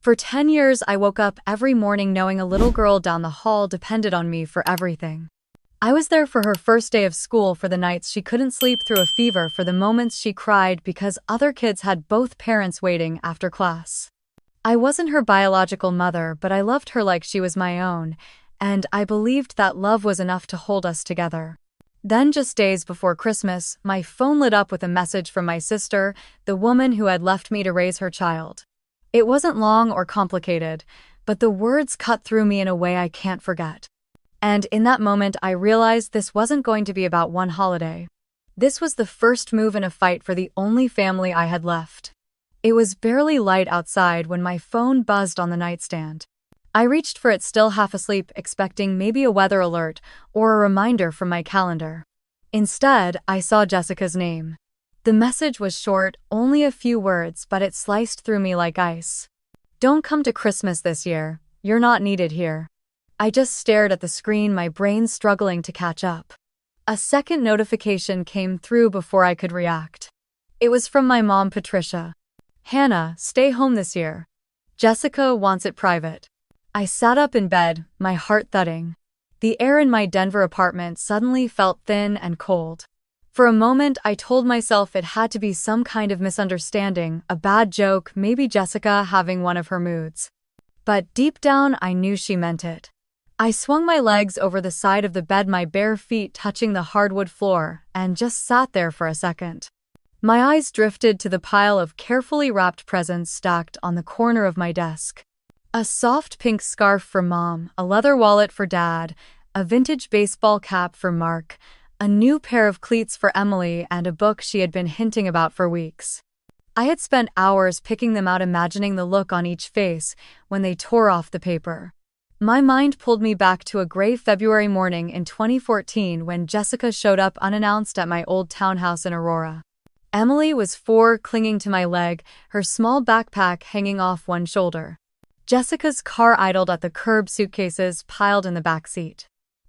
For 10 years, I woke up every morning knowing a little girl down the hall depended on me for everything. I was there for her first day of school, for the nights she couldn't sleep through a fever, for the moments she cried because other kids had both parents waiting after class. I wasn't her biological mother, but I loved her like she was my own, and I believed that love was enough to hold us together. Then, just days before Christmas, my phone lit up with a message from my sister, the woman who had left me to raise her child. It wasn't long or complicated, but the words cut through me in a way I can't forget. And in that moment, I realized this wasn't going to be about one holiday. This was the first move in a fight for the only family I had left. It was barely light outside when my phone buzzed on the nightstand. I reached for it, still half asleep, expecting maybe a weather alert or a reminder from my calendar. Instead, I saw Jessica's name. The message was short, only a few words, but it sliced through me like ice. "Don't come to Christmas this year. You're not needed here." I just stared at the screen, my brain struggling to catch up. A second notification came through before I could react. It was from my mom, Patricia. "Hannah, stay home this year. Jessica wants it private." I sat up in bed, my heart thudding. The air in my Denver apartment suddenly felt thin and cold. For a moment, I told myself it had to be some kind of misunderstanding, a bad joke, maybe Jessica having one of her moods. But deep down, I knew she meant it. I swung my legs over the side of the bed, my bare feet touching the hardwood floor, and just sat there for a second. My eyes drifted to the pile of carefully wrapped presents stacked on the corner of my desk. A soft pink scarf for Mom, a leather wallet for Dad, a vintage baseball cap for Mark, a new pair of cleats for Emily, and a book she had been hinting about for weeks. I had spent hours picking them out, imagining the look on each face when they tore off the paper. My mind pulled me back to a gray February morning in 2014 when Jessica showed up unannounced at my old townhouse in Aurora. Emily was 4, clinging to my leg, her small backpack hanging off one shoulder. Jessica's car idled at the curb, suitcases piled in the back seat.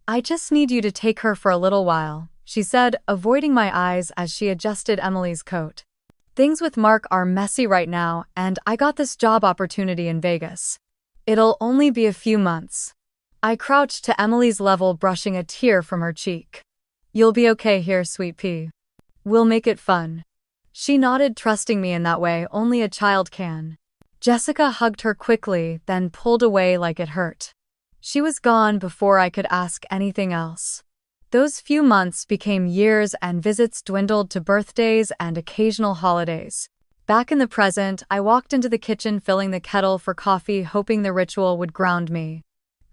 "I just need you to take her for a little while," she said, avoiding my eyes as she adjusted Emily's coat. "Things with Mark are messy right now, and I got this job opportunity in Vegas. It'll only be a few months." I crouched to Emily's level, brushing a tear from her cheek. "You'll be okay here, sweet pea. We'll make it fun." She nodded, trusting me in that way only a child can. Jessica hugged her quickly, then pulled away like it hurt. She was gone before I could ask anything else. Those few months became years, and visits dwindled to birthdays and occasional holidays. Back in the present, I walked into the kitchen, filling the kettle for coffee, hoping the ritual would ground me.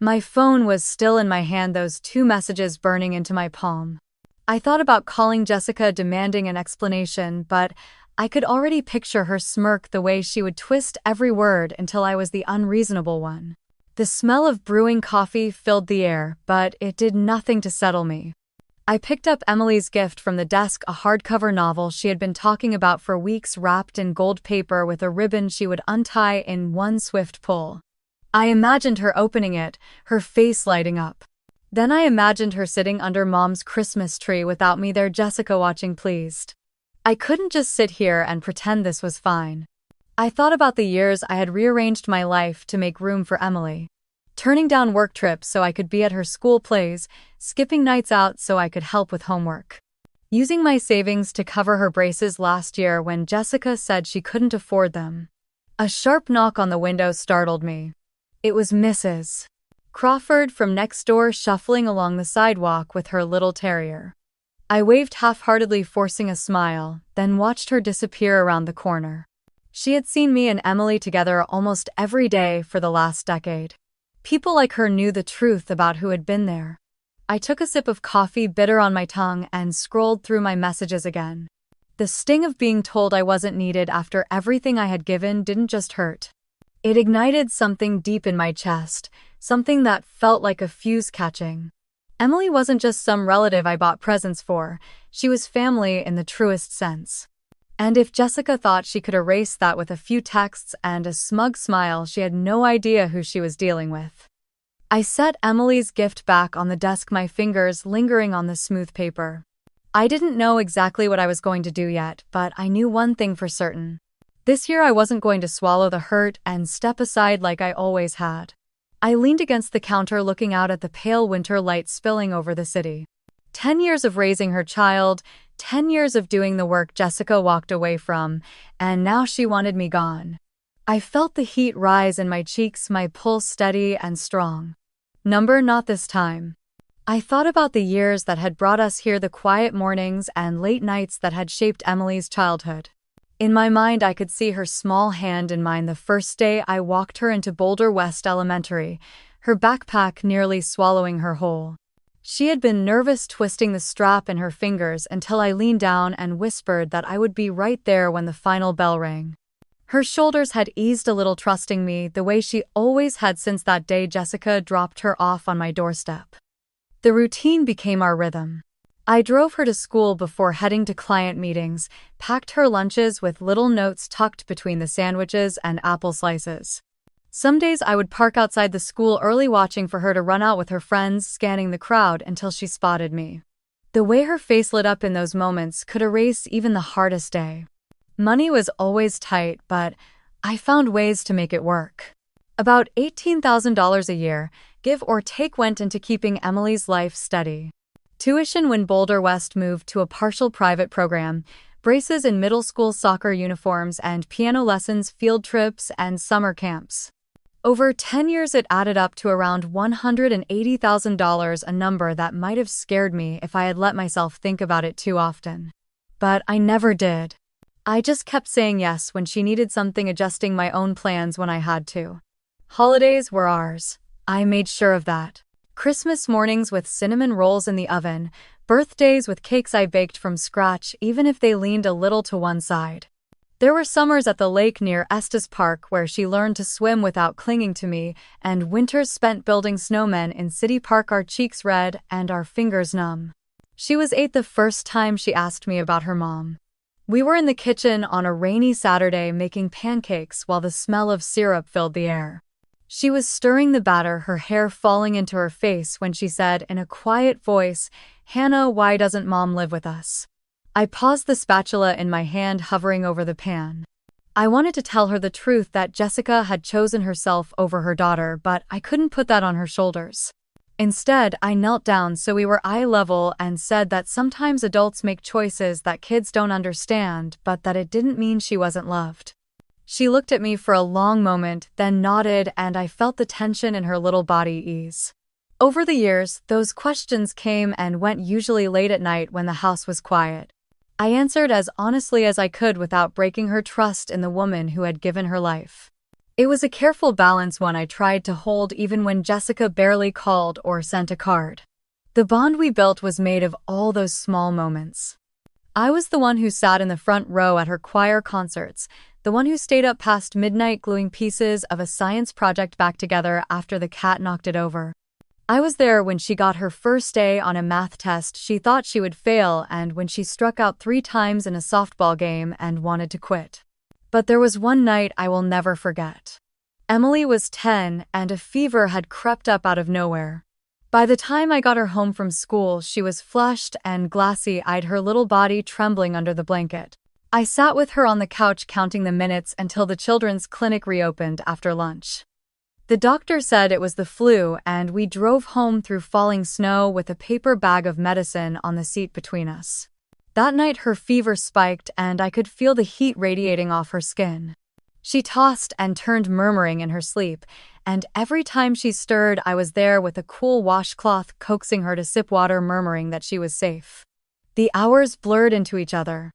My phone was still in my hand, those 2 messages burning into my palm. I thought about calling Jessica, demanding an explanation, but I could already picture her smirk, the way she would twist every word until I was the unreasonable one. The smell of brewing coffee filled the air, but it did nothing to settle me. I picked up Emily's gift from the desk, a hardcover novel she had been talking about for weeks, wrapped in gold paper with a ribbon she would untie in one swift pull. I imagined her opening it, her face lighting up. Then I imagined her sitting under Mom's Christmas tree without me there, Jessica watching, pleased. I couldn't just sit here and pretend this was fine. I thought about the years I had rearranged my life to make room for Emily. Turning down work trips so I could be at her school plays, skipping nights out so I could help with homework. Using my savings to cover her braces last year when Jessica said she couldn't afford them. A sharp knock on the window startled me. It was Mrs. Crawford from next door, shuffling along the sidewalk with her little terrier. I waved half-heartedly, forcing a smile, then watched her disappear around the corner. She had seen me and Emily together almost every day for the last decade. People like her knew the truth about who had been there. I took a sip of coffee, bitter on my tongue, and scrolled through my messages again. The sting of being told I wasn't needed after everything I had given didn't just hurt. It ignited something deep in my chest, something that felt like a fuse catching. Emily wasn't just some relative I bought presents for, she was family in the truest sense. And if Jessica thought she could erase that with a few texts and a smug smile, she had no idea who she was dealing with. I set Emily's gift back on the desk, my fingers lingering on the smooth paper. I didn't know exactly what I was going to do yet, but I knew one thing for certain. This year I wasn't going to swallow the hurt and step aside like I always had. I leaned against the counter looking out at the pale winter light spilling over the city. 10 years of raising her child, 10 years of doing the work Jessica walked away from, and now she wanted me gone. I felt the heat rise in my cheeks, my pulse steady and strong. Number, not this time. I thought about the years that had brought us here, the quiet mornings and late nights that had shaped Emily's childhood. In my mind, I could see her small hand in mine the first day I walked her into Boulder West Elementary, her backpack nearly swallowing her whole. She had been nervous, twisting the strap in her fingers until I leaned down and whispered that I would be right there when the final bell rang. Her shoulders had eased a little, trusting me the way she always had since that day Jessica dropped her off on my doorstep. The routine became our rhythm. I drove her to school before heading to client meetings, packed her lunches with little notes tucked between the sandwiches and apple slices. Some days I would park outside the school early, watching for her to run out with her friends, scanning the crowd until she spotted me. The way her face lit up in those moments could erase even the hardest day. Money was always tight, but I found ways to make it work. About $18,000 a year, give or take, went into keeping Emily's life steady. Tuition when Boulder West moved to a partial private program, braces in middle school soccer uniforms and piano lessons, field trips, and summer camps. Over 10 years it added up to around $180,000, a number that might have scared me if I had let myself think about it too often. But I never did. I just kept saying yes when she needed something, adjusting my own plans when I had to. Holidays were ours. I made sure of that. Christmas mornings with cinnamon rolls in the oven, birthdays with cakes I baked from scratch, even if they leaned a little to one side. There were summers at the lake near Estes Park where she learned to swim without clinging to me, and winters spent building snowmen in City Park, our cheeks red and our fingers numb. She was 8 the first time she asked me about her mom. We were in the kitchen on a rainy Saturday making pancakes while the smell of syrup filled the air. She was stirring the batter, her hair falling into her face, when she said in a quiet voice, "Hannah, why doesn't Mom live with us?" I paused, the spatula in my hand hovering over the pan. I wanted to tell her the truth, that Jessica had chosen herself over her daughter, but I couldn't put that on her shoulders. Instead, I knelt down so we were eye level and said that sometimes adults make choices that kids don't understand, but that it didn't mean she wasn't loved. She looked at me for a long moment, then nodded, and I felt the tension in her little body ease. Over the years, those questions came and went, usually late at night when the house was quiet. I answered as honestly as I could without breaking her trust in the woman who had given her life. It was a careful balance, one I tried to hold even when Jessica barely called or sent a card. The bond we built was made of all those small moments. I was the one who sat in the front row at her choir concerts, the one who stayed up past midnight gluing pieces of a science project back together after the cat knocked it over. I was there when she got her first A on a math test she thought she would fail, and when she struck out 3 times in a softball game and wanted to quit. But there was one night I will never forget. Emily was 10 and a fever had crept up out of nowhere. By the time I got her home from school, she was flushed and glassy-eyed, her little body trembling under the blanket. I sat with her on the couch counting the minutes until the children's clinic reopened after lunch. The doctor said it was the flu, and we drove home through falling snow with a paper bag of medicine on the seat between us. That night her fever spiked and I could feel the heat radiating off her skin. She tossed and turned, murmuring in her sleep, and every time she stirred I was there with a cool washcloth, coaxing her to sip water, murmuring that she was safe. The hours blurred into each other.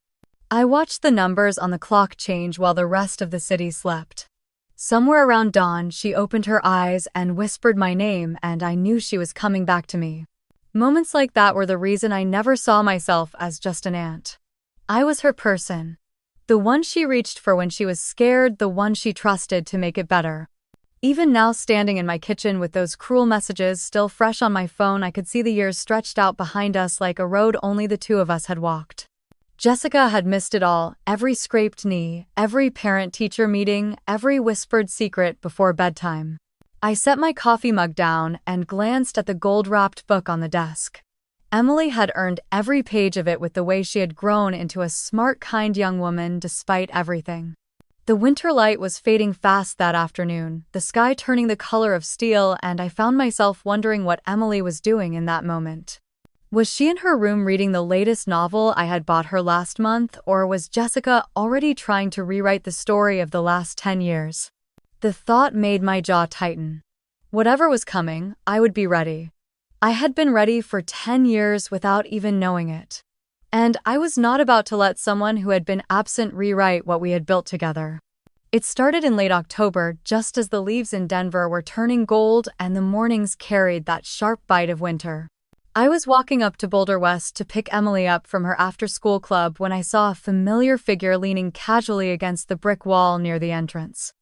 I watched the numbers on the clock change while the rest of the city slept. Somewhere around dawn, she opened her eyes and whispered my name, and I knew she was coming back to me. Moments like that were the reason I never saw myself as just an aunt. I was her person. The one she reached for when she was scared, the one she trusted to make it better. Even now, standing in my kitchen with those cruel messages still fresh on my phone, I could see the years stretched out behind us like a road only the two of us had walked. Jessica had missed it all, every scraped knee, every parent-teacher meeting, every whispered secret before bedtime. I set my coffee mug down and glanced at the gold-wrapped book on the desk. Emily had earned every page of it with the way she had grown into a smart, kind young woman despite everything. The winter light was fading fast that afternoon, the sky turning the color of steel, and I found myself wondering what Emily was doing in that moment. Was she in her room reading the latest novel I had bought her last month, or was Jessica already trying to rewrite the story of the last 10 years? The thought made my jaw tighten. Whatever was coming, I would be ready. I had been ready for 10 years without even knowing it. And I was not about to let someone who had been absent rewrite what we had built together. It started in late October, just as the leaves in Denver were turning gold and the mornings carried that sharp bite of winter. I was walking up to Boulder West to pick Emily up from her after-school club when I saw a familiar figure leaning casually against the brick wall near the entrance.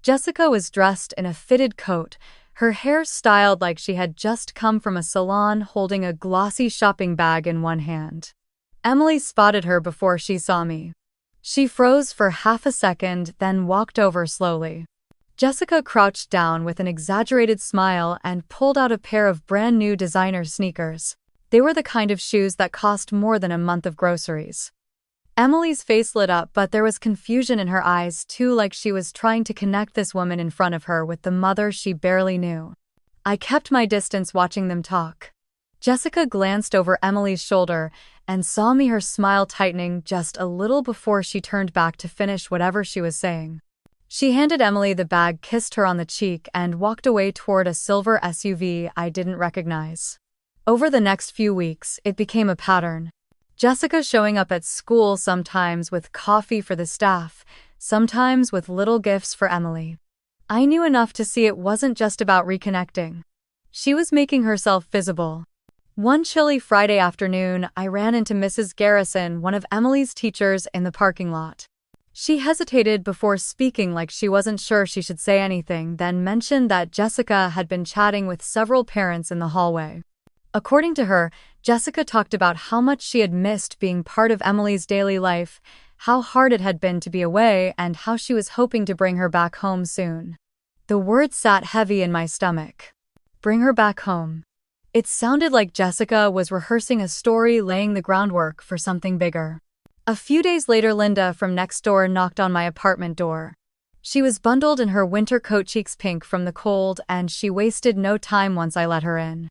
Jessica was dressed in a fitted coat, her hair styled like she had just come from a salon, holding a glossy shopping bag in one hand. Emily spotted her before she saw me. She froze for half a second, then walked over slowly. Jessica crouched down with an exaggerated smile and pulled out a pair of brand new designer sneakers. They were the kind of shoes that cost more than a month of groceries. Emily's face lit up, but there was confusion in her eyes too, like she was trying to connect this woman in front of her with the mother she barely knew. I kept my distance watching them talk. Jessica glanced over Emily's shoulder and saw me, her smile tightening just a little before she turned back to finish whatever she was saying. She handed Emily the bag, kissed her on the cheek, and walked away toward a silver SUV I didn't recognize. Over the next few weeks, it became a pattern. Jessica showing up at school, sometimes with coffee for the staff, sometimes with little gifts for Emily. I knew enough to see it wasn't just about reconnecting. She was making herself visible. One chilly Friday afternoon, I ran into Mrs. Garrison, one of Emily's teachers, in the parking lot. She hesitated before speaking, like she wasn't sure she should say anything, then mentioned that Jessica had been chatting with several parents in the hallway. According to her, Jessica talked about how much she had missed being part of Emily's daily life, how hard it had been to be away, and how she was hoping to bring her back home soon. The words sat heavy in my stomach. Bring her back home. It sounded like Jessica was rehearsing a story, laying the groundwork for something bigger. A few days later, Linda from next door knocked on my apartment door. She was bundled in her winter coat, cheeks pink from the cold, and she wasted no time once I let her in.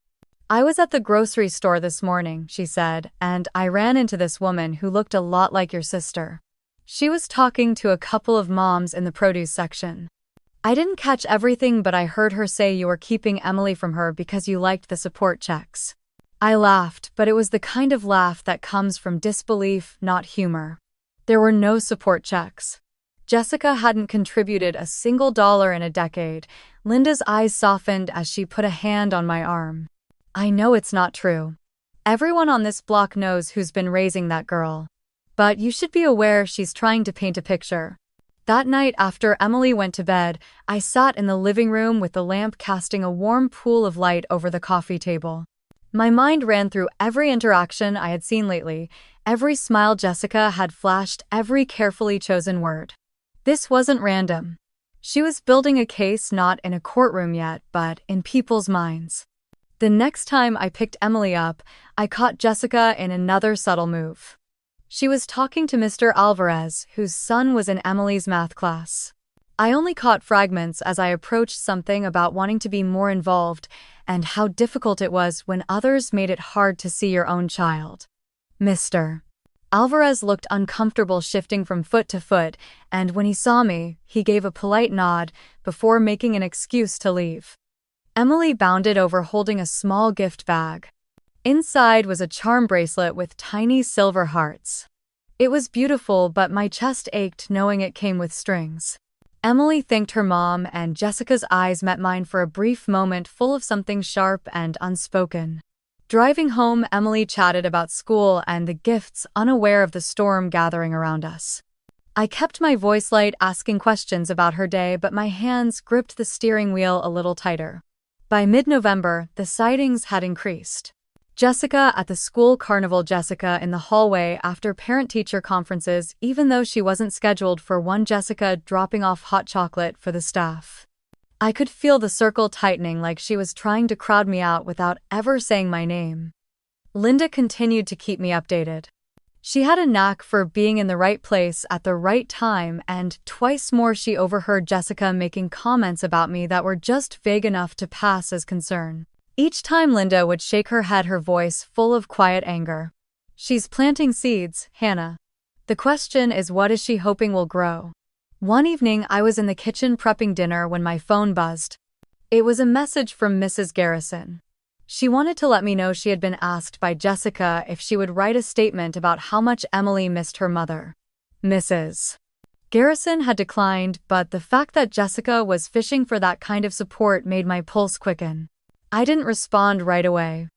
I was at the grocery store this morning, she said, and I ran into this woman who looked a lot like your sister. She was talking to a couple of moms in the produce section. I didn't catch everything, but I heard her say you were keeping Emily from her because you liked the support checks. I laughed, but it was the kind of laugh that comes from disbelief, not humor. There were no support checks. Jessica hadn't contributed a single dollar in a decade. Linda's eyes softened as she put a hand on my arm. I know it's not true. Everyone on this block knows who's been raising that girl. But you should be aware she's trying to paint a picture. That night after Emily went to bed, I sat in the living room with the lamp casting a warm pool of light over the coffee table. My mind ran through every interaction I had seen lately, every smile Jessica had flashed, every carefully chosen word. This wasn't random. She was building a case, not in a courtroom yet, but in people's minds. The next time I picked Emily up, I caught Jessica in another subtle move. She was talking to Mr. Alvarez, whose son was in Emily's math class. I only caught fragments as I approached, something about wanting to be more involved and how difficult it was when others made it hard to see your own child. Mr. Alvarez looked uncomfortable, shifting from foot to foot, and when he saw me, he gave a polite nod before making an excuse to leave. Emily bounded over, holding a small gift bag. Inside was a charm bracelet with tiny silver hearts. It was beautiful, but my chest ached knowing it came with strings. Emily thanked her mom, and Jessica's eyes met mine for a brief moment, full of something sharp and unspoken. Driving home, Emily chatted about school and the gifts, unaware of the storm gathering around us. I kept my voice light, asking questions about her day, but my hands gripped the steering wheel a little tighter. By mid-November, the sightings had increased. Jessica at the school carnival, Jessica in the hallway after parent-teacher conferences, even though she wasn't scheduled for one, Jessica dropping off hot chocolate for the staff. I could feel the circle tightening, like she was trying to crowd me out without ever saying my name. Linda continued to keep me updated. She had a knack for being in the right place at the right time, and twice more she overheard Jessica making comments about me that were just vague enough to pass as concern. Each time Linda would shake her head, her voice full of quiet anger. "She's planting seeds, Hannah. The question is, what is she hoping will grow?" One evening, I was in the kitchen prepping dinner when my phone buzzed. It was a message from Mrs. Garrison. She wanted to let me know she had been asked by Jessica if she would write a statement about how much Emily missed her mother. Mrs. Garrison had declined, but the fact that Jessica was fishing for that kind of support made my pulse quicken. I didn't respond right away.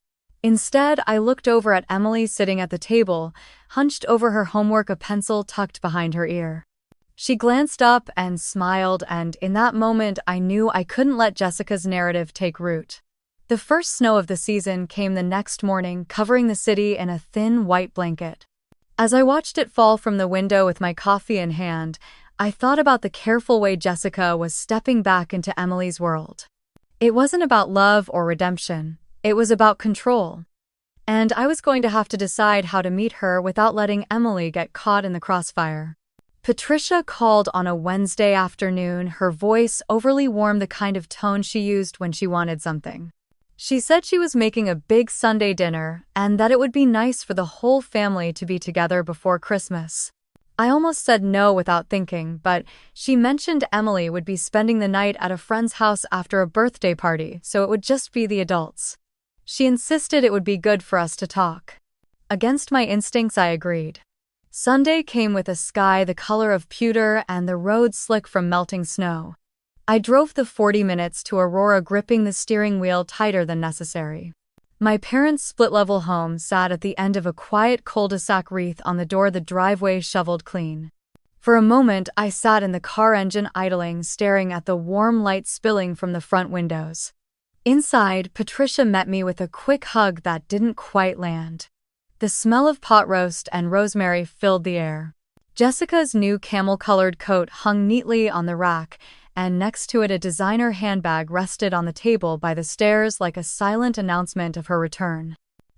Instead, I looked over at Emily sitting at the table, hunched over her homework, a pencil tucked behind her ear. She glanced up and smiled, and in that moment I knew I couldn't let Jessica's narrative take root. The first snow of the season came the next morning, covering the city in a thin white blanket. As I watched it fall from the window with my coffee in hand, I thought about the careful way Jessica was stepping back into Emily's world. It wasn't about love or redemption, it was about control. And I was going to have to decide how to meet her without letting Emily get caught in the crossfire. Patricia called on a Wednesday afternoon, her voice overly warm, the kind of tone she used when she wanted something. She said she was making a big Sunday dinner and that it would be nice for the whole family to be together before Christmas. I almost said no without thinking, but she mentioned Emily would be spending the night at a friend's house after a birthday party, so it would just be the adults. She insisted it would be good for us to talk. Against my instincts, I agreed. Sunday came with a sky the color of pewter and the road slick from melting snow. I drove the 40 minutes to Aurora, gripping the steering wheel tighter than necessary. My parents' split-level home sat at the end of a quiet cul-de-sac, wreath on the door, the driveway shoveled clean. For a moment, I sat in the car, engine idling, staring at the warm light spilling from the front windows. Inside, Patricia met me with a quick hug that didn't quite land. The smell of pot roast and rosemary filled the air. Jessica's new camel-colored coat hung neatly on the rack, and next to it a designer handbag rested on the table by the stairs like a silent announcement of her return.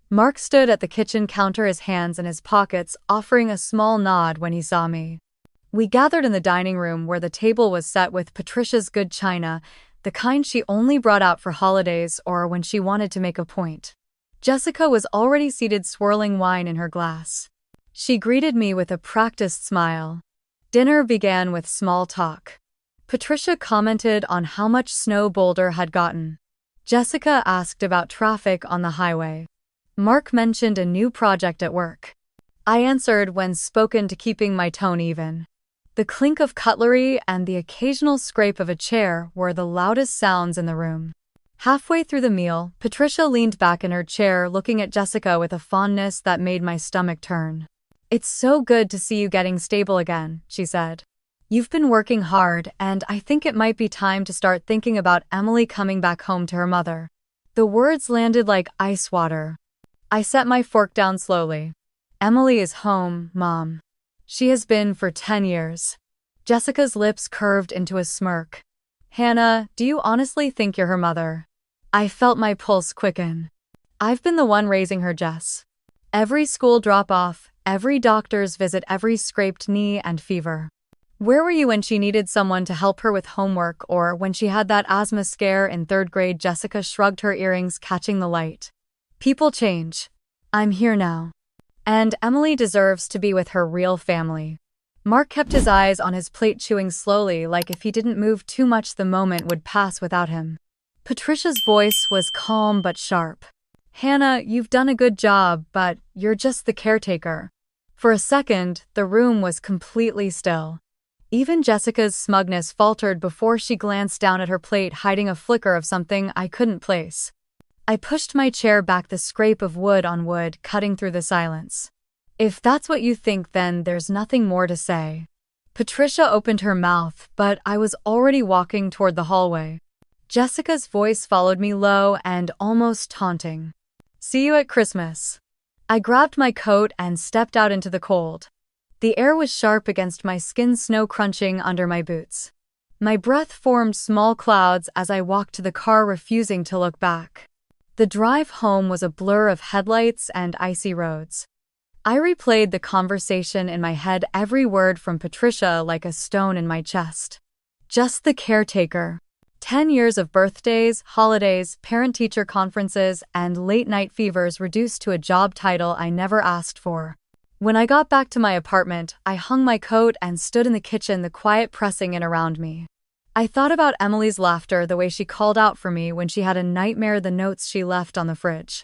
Mark stood at the kitchen counter, his hands in his pockets, offering a small nod when he saw me. We gathered in the dining room where the table was set with Patricia's good china, the kind she only brought out for holidays or when she wanted to make a point. Jessica was already seated, swirling wine in her glass. She greeted me with a practiced smile. Dinner began with small talk. Patricia commented on how much snow Boulder had gotten. Jessica asked about traffic on the highway. Mark mentioned a new project at work. I answered when spoken to, keeping my tone even. The clink of cutlery and the occasional scrape of a chair were the loudest sounds in the room. Halfway through the meal, Patricia leaned back in her chair, looking at Jessica with a fondness that made my stomach turn. "It's so good to see you getting stable again," she said. "You've been working hard, and I think it might be time to start thinking about Emily coming back home to her mother." The words landed like ice water. I set my fork down slowly. "Emily is home, Mom. She has been for 10 years. Jessica's lips curved into a smirk. "Hannah, do you honestly think you're her mother?" I felt my pulse quicken. "I've been the one raising her, Jess. Every school drop-off, every doctor's visit, every scraped knee and fever. Where were you when she needed someone to help her with homework, or when she had that asthma scare in 3rd grade?" Jessica shrugged, her earrings catching the light. "People change. I'm here now. And Emily deserves to be with her real family." Mark kept his eyes on his plate, chewing slowly, like if he didn't move too much the moment would pass without him. Patricia's voice was calm but sharp. "Hannah, you've done a good job, but you're just the caretaker." For a second, the room was completely still. Even Jessica's smugness faltered before she glanced down at her plate, hiding a flicker of something I couldn't place. I pushed my chair back, the scrape of wood on wood cutting through the silence. "If that's what you think, then there's nothing more to say." Patricia opened her mouth, but I was already walking toward the hallway. Jessica's voice followed me, low and almost taunting. "See you at Christmas." I grabbed my coat and stepped out into the cold. The air was sharp against my skin, snow crunching under my boots. My breath formed small clouds as I walked to the car, refusing to look back. The drive home was a blur of headlights and icy roads. I replayed the conversation in my head, every word from Patricia like a stone in my chest. Just the caretaker. 10 years of birthdays, holidays, parent-teacher conferences, and late-night fevers reduced to a job title I never asked for. When I got back to my apartment, I hung my coat and stood in the kitchen, the quiet pressing in around me. I thought about Emily's laughter, the way she called out for me when she had a nightmare, the notes she left on the fridge.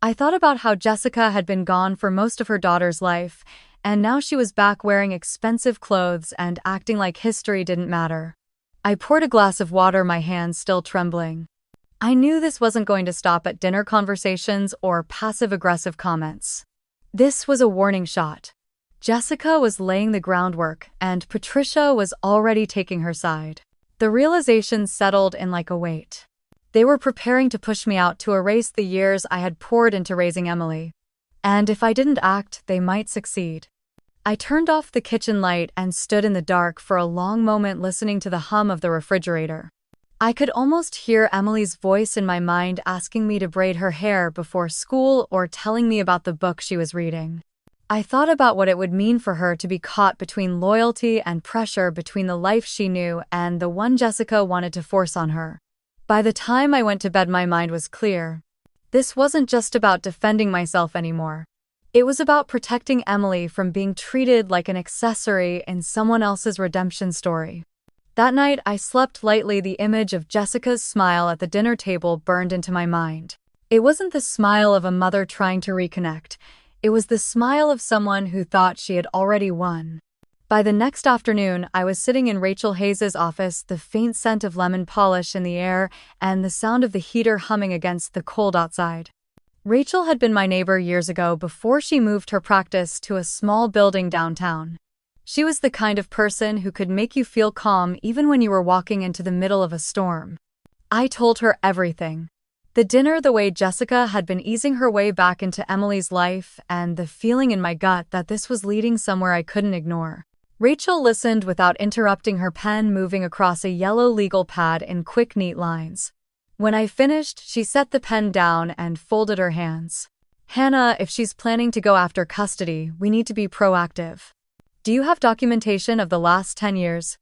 I thought about how Jessica had been gone for most of her daughter's life, and now she was back wearing expensive clothes and acting like history didn't matter. I poured a glass of water, my hands still trembling. I knew this wasn't going to stop at dinner conversations or passive-aggressive comments. This was a warning shot. Jessica was laying the groundwork, and Patricia was already taking her side. The realization settled in like a weight. They were preparing to push me out, to erase the years I had poured into raising Emily. And if I didn't act, they might succeed. I turned off the kitchen light and stood in the dark for a long moment, listening to the hum of the refrigerator. I could almost hear Emily's voice in my mind, asking me to braid her hair before school or telling me about the book she was reading. I thought about what it would mean for her to be caught between loyalty and pressure, between the life she knew and the one Jessica wanted to force on her. By the time I went to bed, my mind was clear. This wasn't just about defending myself anymore. It was about protecting Emily from being treated like an accessory in someone else's redemption story. That night, I slept lightly. The image of Jessica's smile at the dinner table burned into my mind. It wasn't the smile of a mother trying to reconnect. It was the smile of someone who thought she had already won. By the next afternoon, I was sitting in Rachel Hayes' office, the faint scent of lemon polish in the air and the sound of the heater humming against the cold outside. Rachel had been my neighbor years ago, before she moved her practice to a small building downtown. She was the kind of person who could make you feel calm even when you were walking into the middle of a storm. I told her everything. The dinner, the way Jessica had been easing her way back into Emily's life, and the feeling in my gut that this was leading somewhere I couldn't ignore. Rachel listened without interrupting, her pen moving across a yellow legal pad in quick, neat lines. When I finished, she set the pen down and folded her hands. "Hannah, if she's planning to go after custody, we need to be proactive. Do you have documentation of the last 10 years?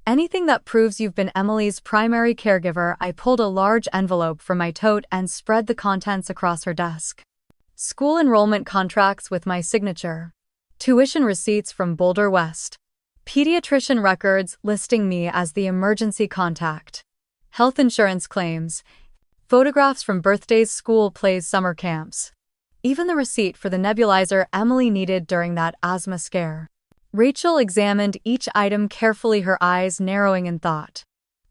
Anything that proves you've been Emily's primary caregiver?" I pulled a large envelope from my tote and spread the contents across her desk. School enrollment contracts with my signature. Tuition receipts from Boulder West. Pediatrician records listing me as the emergency contact. Health insurance claims. Photographs from birthdays, school plays, summer camps. Even the receipt for the nebulizer Emily needed during that asthma scare. Rachel examined each item carefully, her eyes narrowing in thought.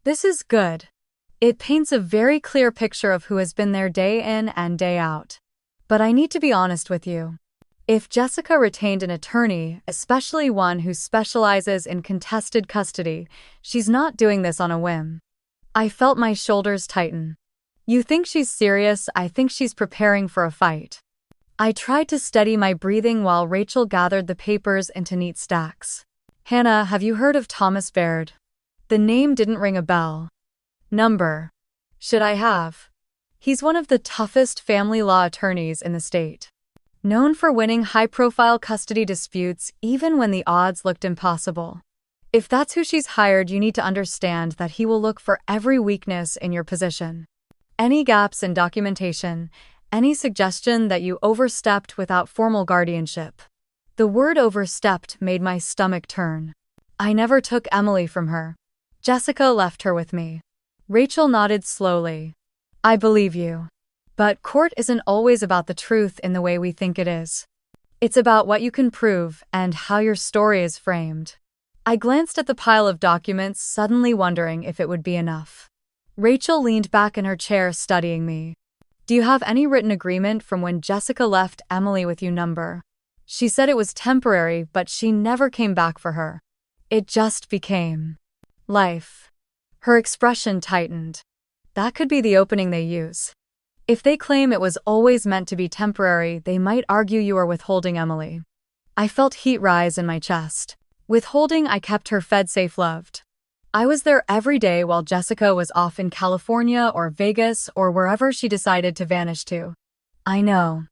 "This is good. It paints a very clear picture of who has been there day in and day out. But I need to be honest with you. If Jessica retained an attorney, especially one who specializes in contested custody, she's not doing this on a whim." I felt my shoulders tighten. "You think she's serious? I think she's preparing for a fight." I tried to steady my breathing while Rachel gathered the papers into neat stacks. "Hannah, have you heard of Thomas Baird?" The name didn't ring a bell. "Number. Should I have?" "He's one of the toughest family law attorneys in the state. Known for winning high-profile custody disputes even when the odds looked impossible. If that's who she's hired, you need to understand that he will look for every weakness in your position. Any gaps in documentation, any suggestion that you overstepped without formal guardianship." The word overstepped made my stomach turn. "I never took Emily from her. Jessica left her with me." Rachel nodded slowly. "I believe you. But court isn't always about the truth in the way we think it is. It's about what you can prove and how your story is framed." I glanced at the pile of documents, suddenly wondering if it would be enough. Rachel leaned back in her chair, studying me. "Do you have any written agreement from when Jessica left Emily with you?" "Number. She said it was temporary, but she never came back for her. It just became life." Her expression tightened. "That could be the opening they use. If they claim it was always meant to be temporary, they might argue you are withholding Emily." I felt heat rise in my chest. Withholding? I kept her fed, safe, loved. I was there every day while Jessica was off in California or Vegas or wherever she decided to vanish to. I know.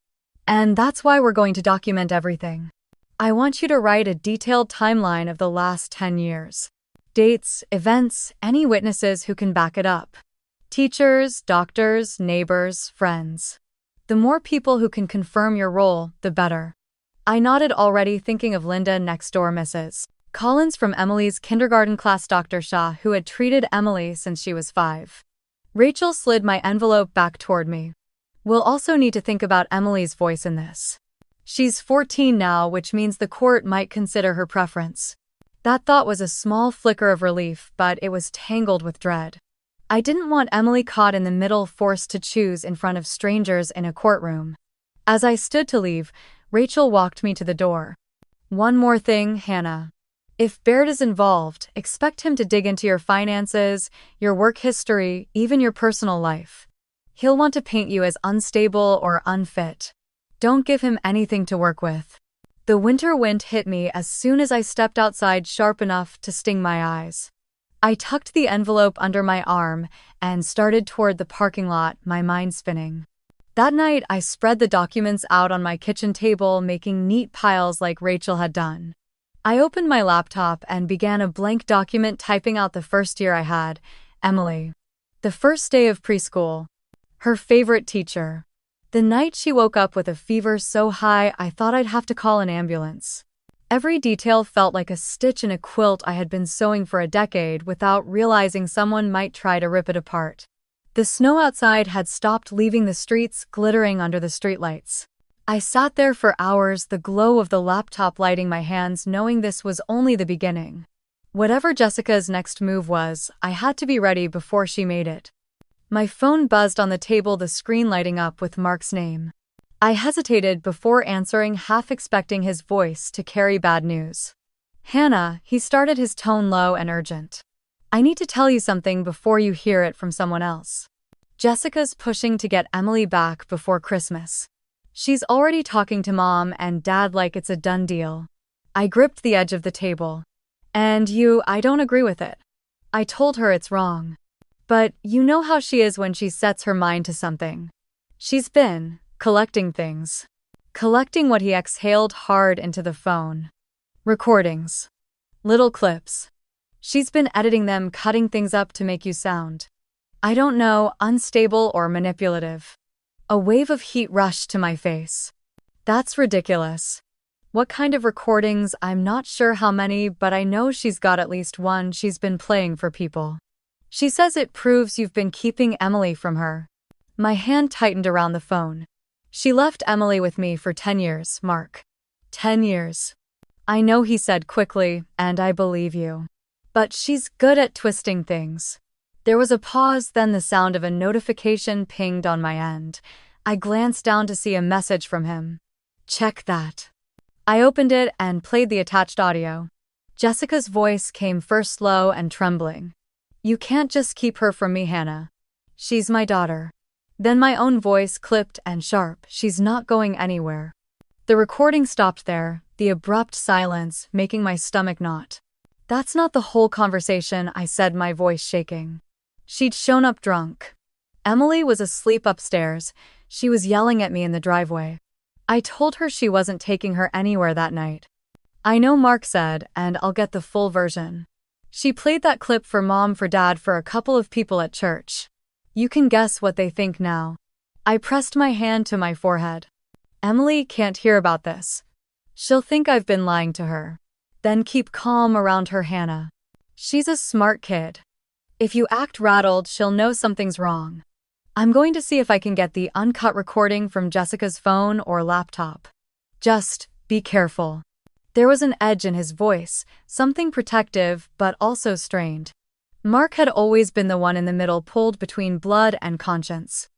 And that's why we're going to document everything. I want you to write a detailed timeline of the last 10 years. Dates, events, any witnesses who can back it up. Teachers, doctors, neighbors, friends. The more people who can confirm your role, the better. I nodded, already thinking of Linda next door, Mrs. Collins from Emily's kindergarten class, Dr. Shaw, who had treated Emily since she was 5. Rachel slid my envelope back toward me. We'll also need to think about Emily's voice in this. She's 14 now, which means the court might consider her preference. That thought was a small flicker of relief, but it was tangled with dread. I didn't want Emily caught in the middle, forced to choose in front of strangers in a courtroom. As I stood to leave, Rachel walked me to the door. One more thing, Hannah. If Baird is involved, expect him to dig into your finances, your work history, even your personal life. He'll want to paint you as unstable or unfit. Don't give him anything to work with. The winter wind hit me as soon as I stepped outside, sharp enough to sting my eyes. I tucked the envelope under my arm and started toward the parking lot, my mind spinning. That night, I spread the documents out on my kitchen table, making neat piles like Rachel had done. I opened my laptop and began a blank document, typing out the first year I had, Emily. The first day of preschool. Her favorite teacher. The night she woke up with a fever so high I thought I'd have to call an ambulance. Every detail felt like a stitch in a quilt I had been sewing for a decade without realizing someone might try to rip it apart. The snow outside had stopped leaving the streets, glittering under the streetlights. I sat there for hours, the glow of the laptop lighting my hands, knowing this was only the beginning. Whatever Jessica's next move was, I had to be ready before she made it. My phone buzzed on the table, the screen lighting up with Mark's name. I hesitated before answering, half expecting his voice to carry bad news. Hannah, he started, his tone low and urgent. I need to tell you something before you hear it from someone else. Jessica's pushing to get Emily back before Christmas. She's already talking to Mom and Dad like it's a done deal. I gripped the edge of the table. And I don't agree with it. I told her it's wrong. But you know how she is when she sets her mind to something. She's been collecting things. Collecting what. He exhaled hard into the phone. Recordings. Little clips. She's been editing them, cutting things up to make you sound, I don't know, unstable or manipulative. A wave of heat rushed to my face. That's ridiculous. What kind of recordings? I'm not sure how many, but I know she's got at least one she's been playing for people. She says it proves you've been keeping Emily from her. My hand tightened around the phone. She left Emily with me for 10 years, Mark. 10 years. I know, he said quickly, and I believe you. But she's good at twisting things. There was a pause, then the sound of a notification pinged on my end. I glanced down to see a message from him. Check that. I opened it and played the attached audio. Jessica's voice came first, slow and trembling. You can't just keep her from me, Hannah. She's my daughter. Then my own voice, clipped and sharp. She's not going anywhere. The recording stopped there, the abrupt silence making my stomach knot. That's not the whole conversation, I said, my voice shaking. She'd shown up drunk. Emily was asleep upstairs. She was yelling at me in the driveway. I told her she wasn't taking her anywhere that night. I know, Mark said, and I'll get the full version. She played that clip for Mom, for Dad, for a couple of people at church. You can guess what they think now. I pressed my hand to my forehead. Emily can't hear about this. She'll think I've been lying to her. Then keep calm around her, Hannah. She's a smart kid. If you act rattled, she'll know something's wrong. I'm going to see if I can get the uncut recording from Jessica's phone or laptop. Just be careful. There was an edge in his voice, something protective but also strained. Mark had always been the one in the middle, pulled between blood and conscience.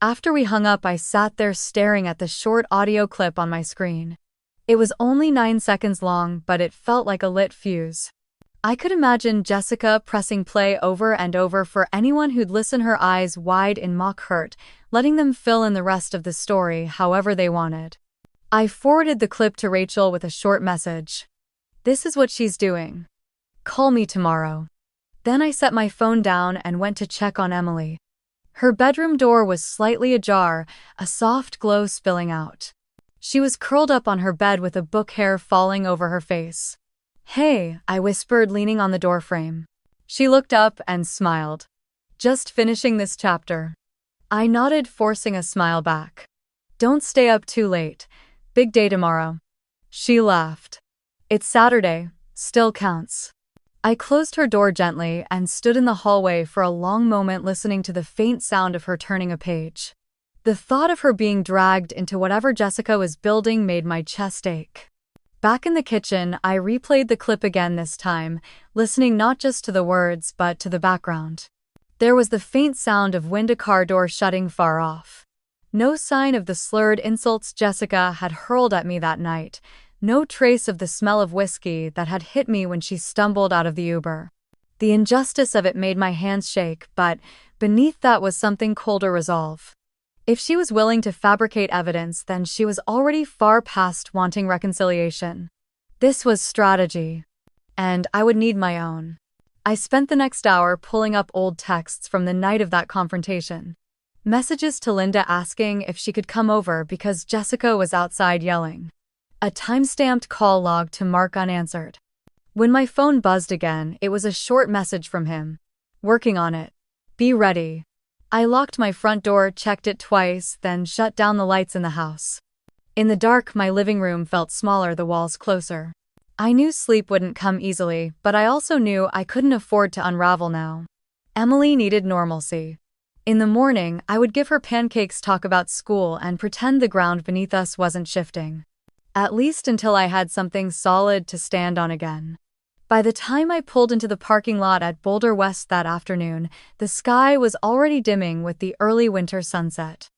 After we hung up, I sat there staring at the short audio clip on my screen. It was only 9 seconds long, but it felt like a lit fuse. I could imagine Jessica pressing play over and over for anyone who'd listen, her eyes wide in mock hurt, letting them fill in the rest of the story however they wanted. I forwarded the clip to Rachel with a short message. This is what she's doing. Call me tomorrow. Then I set my phone down and went to check on Emily. Her bedroom door was slightly ajar, a soft glow spilling out. She was curled up on her bed with a book hair falling over her face. "Hey," I whispered, leaning on the doorframe. She looked up and smiled. "Just finishing this chapter." I nodded, forcing a smile back. "Don't stay up too late. Big day tomorrow." She laughed. "It's Saturday, still counts." I closed her door gently and stood in the hallway for a long moment, listening to the faint sound of her turning a page. The thought of her being dragged into whatever Jessica was building made my chest ache. Back in the kitchen, I replayed the clip again, this time, listening not just to the words but to the background. There was the faint sound of wind, a car door shutting far off. No sign of the slurred insults Jessica had hurled at me that night. No trace of the smell of whiskey that had hit me when she stumbled out of the Uber. The injustice of it made my hands shake, but beneath that was something colder: resolve. If she was willing to fabricate evidence, then she was already far past wanting reconciliation. This was strategy. And I would need my own. I spent the next hour pulling up old texts from the night of that confrontation. Messages to Linda asking if she could come over because Jessica was outside yelling. A time-stamped call log to mark unanswered. When my phone buzzed again, it was a short message from him. "Working on it. Be ready." I locked my front door, checked it twice, then shut down the lights in the house. In the dark, my living room felt smaller, the walls closer. I knew sleep wouldn't come easily, but I also knew I couldn't afford to unravel now. Emily needed normalcy. In the morning, I would give her pancakes, talk about school, and pretend the ground beneath us wasn't shifting. At least until I had something solid to stand on again. By the time I pulled into the parking lot at Boulder West that afternoon, the sky was already dimming with the early winter sunset.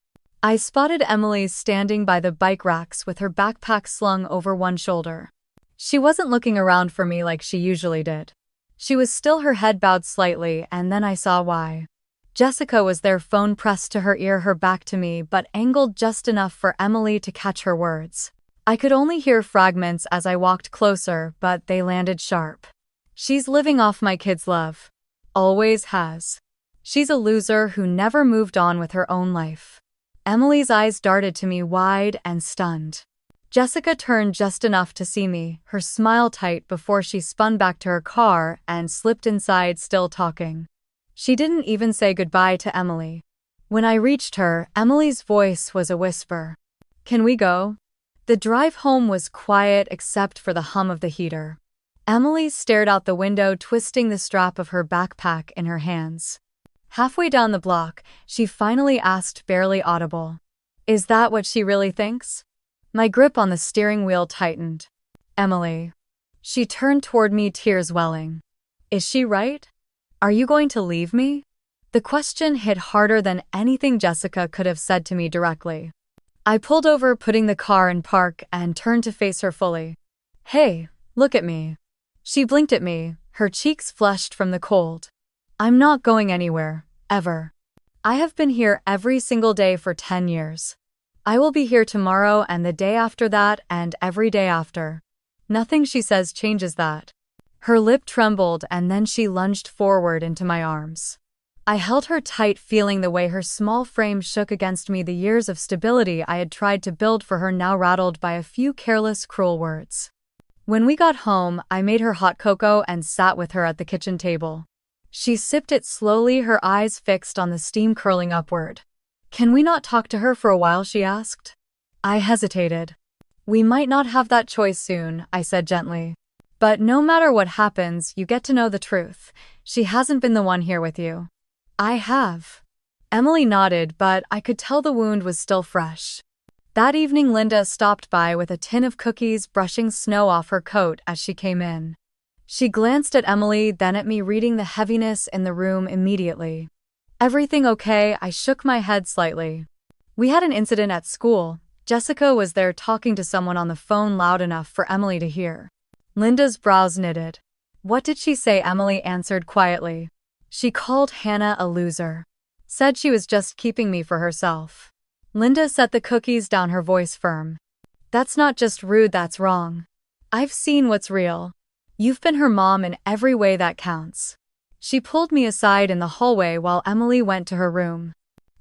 I spotted Emily standing by the bike racks with her backpack slung over one shoulder. She wasn't looking around for me like she usually did. She was still, her head bowed slightly, and then I saw why. Jessica was there, phone pressed to her ear, her back to me, but angled just enough for Emily to catch her words. I could only hear fragments as I walked closer, but they landed sharp. "She's living off my kid's love. Always has. She's a loser who never moved on with her own life." Emily's eyes darted to me, wide and stunned. Jessica turned just enough to see me, her smile tight, before she spun back to her car and slipped inside, still talking. She didn't even say goodbye to Emily. When I reached her, Emily's voice was a whisper. "Can we go?" The drive home was quiet except for the hum of the heater. Emily stared out the window, twisting the strap of her backpack in her hands. Halfway down the block, she finally asked, barely audible, "Is that what she really thinks?" My grip on the steering wheel tightened. "Emily." She turned toward me, tears welling. "Is she right? Are you going to leave me?" The question hit harder than anything Jessica could have said to me directly. I pulled over, putting the car in park, and turned to face her fully. "Hey, look at me." She blinked at me, her cheeks flushed from the cold. "I'm not going anywhere, ever. I have been here every single day for 10 years. I will be here tomorrow and the day after that and every day after. Nothing she says changes that." Her lip trembled, and then she lunged forward into my arms. I held her tight, feeling the way her small frame shook against me, the years of stability I had tried to build for her now rattled by a few careless, cruel words. When we got home, I made her hot cocoa and sat with her at the kitchen table. She sipped it slowly, her eyes fixed on the steam curling upward. "Can we not talk to her for a while?" she asked. I hesitated. "We might not have that choice soon," I said gently. "But no matter what happens, you get to know the truth. She hasn't been the one here with you." "I have." Emily nodded, but I could tell the wound was still fresh. That evening, Linda stopped by with a tin of cookies, brushing snow off her coat as she came in. She glanced at Emily, then at me, reading the heaviness in the room immediately. "Everything okay?" I shook my head slightly. "We had an incident at school." Jessica was there, talking to someone on the phone loud enough for Emily to hear. Linda's brows knitted. "What did she say?" Emily answered quietly. "She called Hannah a loser. Said she was just keeping me for herself." Linda set the cookies down, her voice firm. "That's not just rude, that's wrong. I've seen what's real. You've been her mom in every way that counts." She pulled me aside in the hallway while Emily went to her room.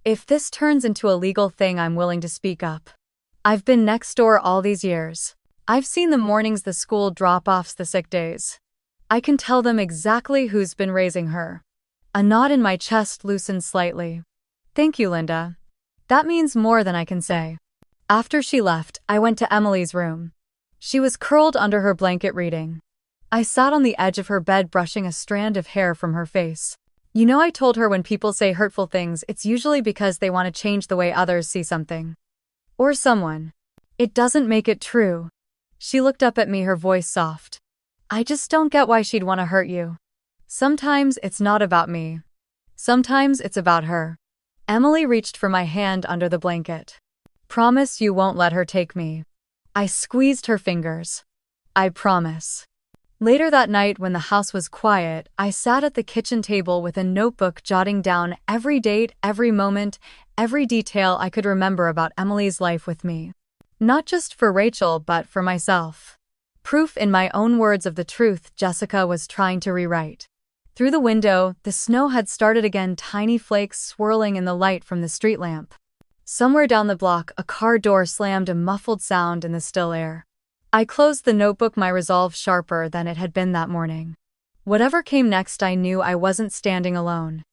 "If this turns into a legal thing, I'm willing to speak up." I've been next door all these years. I've seen the mornings, the school drop-offs, the sick days. I can tell them exactly who's been raising her. A knot in my chest loosened slightly. Thank you, Linda. That means more than I can say. After she left, I went to Emily's room. She was curled under her blanket reading. I sat on the edge of her bed brushing a strand of hair from her face. You know, I told her when people say hurtful things, it's usually because they want to change the way others see something. Or someone. It doesn't make it true. She looked up at me, her voice soft. I just don't get why she'd want to hurt you. Sometimes it's not about me. Sometimes it's about her. Emily reached for my hand under the blanket. Promise you won't let her take me. I squeezed her fingers. I promise. Later that night, when the house was quiet, I sat at the kitchen table with a notebook jotting down every date, every moment, every detail I could remember about Emily's life with me. Not just for Rachel, but for myself. Proof in my own words of the truth Jessica was trying to rewrite. Through the window, the snow had started again, tiny flakes swirling in the light from the street lamp. Somewhere down the block, a car door slammed, a muffled sound in the still air. I closed the notebook, my resolve sharper than it had been that morning. Whatever came next, I knew I wasn't standing alone.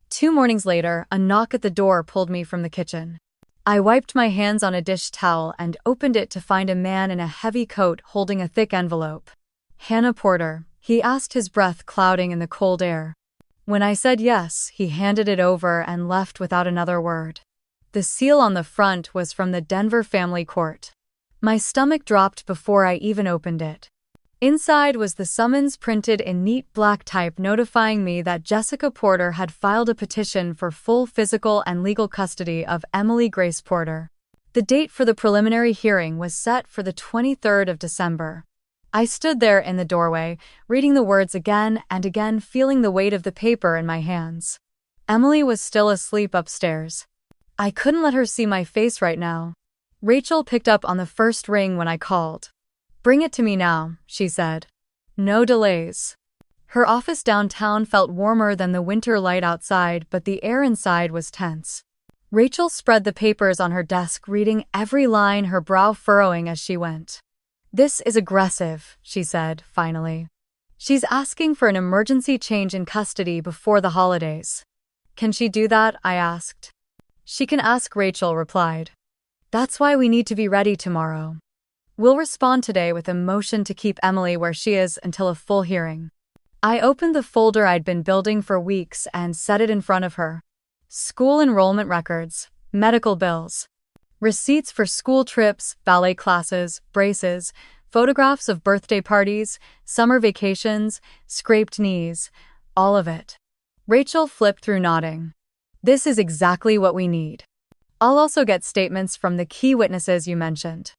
2 mornings later, a knock at the door pulled me from the kitchen. I wiped my hands on a dish towel and opened it to find a man in a heavy coat holding a thick envelope. Hannah Porter, he asked, his breath clouding in the cold air. When I said yes, he handed it over and left without another word. The seal on the front was from the Denver Family Court. My stomach dropped before I even opened it. Inside was the summons printed in neat black type notifying me that Jessica Porter had filed a petition for full physical and legal custody of Emily Grace Porter. The date for the preliminary hearing was set for the 23rd of December. I stood there in the doorway, reading the words again and again, feeling the weight of the paper in my hands. Emily was still asleep upstairs. I couldn't let her see my face right now. Rachel picked up on the first ring when I called. Bring it to me now, she said. No delays. Her office downtown felt warmer than the winter light outside, but the air inside was tense. Rachel spread the papers on her desk, reading every line, her brow furrowing as she went. This is aggressive, she said, finally. She's asking for an emergency change in custody before the holidays. Can she do that? I asked. She can ask, Rachel replied. That's why we need to be ready tomorrow. We'll respond today with a motion to keep Emily where she is until a full hearing. I opened the folder I'd been building for weeks and set it in front of her. School enrollment records, medical bills, receipts for school trips, ballet classes, braces, photographs of birthday parties, summer vacations, scraped knees, all of it. Rachel flipped through, nodding. This is exactly what we need. I'll also get statements from the key witnesses you mentioned.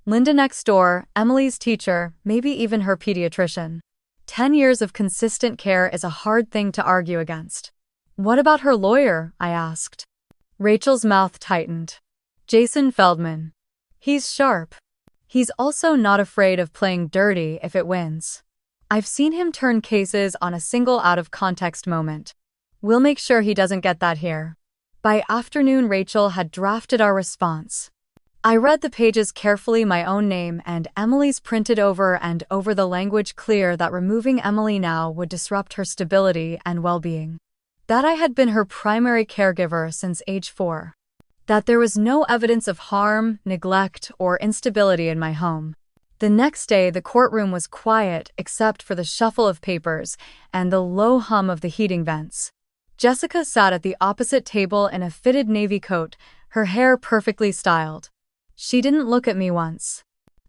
Linda next door, Emily's teacher, maybe even her pediatrician. 10 years of consistent care is a hard thing to argue against. What about her lawyer? I asked. Rachel's mouth tightened. Jason Feldman. He's sharp. He's also not afraid of playing dirty if it wins. I've seen him turn cases on a single out-of-context moment. We'll make sure he doesn't get that here. By afternoon, Rachel had drafted our response. I read the pages carefully, my own name and Emily's printed over and over, the language clear that removing Emily now would disrupt her stability and well-being. That I had been her primary caregiver since age 4. That there was no evidence of harm, neglect, or instability in my home. The next day, the courtroom was quiet except for the shuffle of papers and the low hum of the heating vents. Jessica sat at the opposite table in a fitted navy coat, her hair perfectly styled. She didn't look at me once.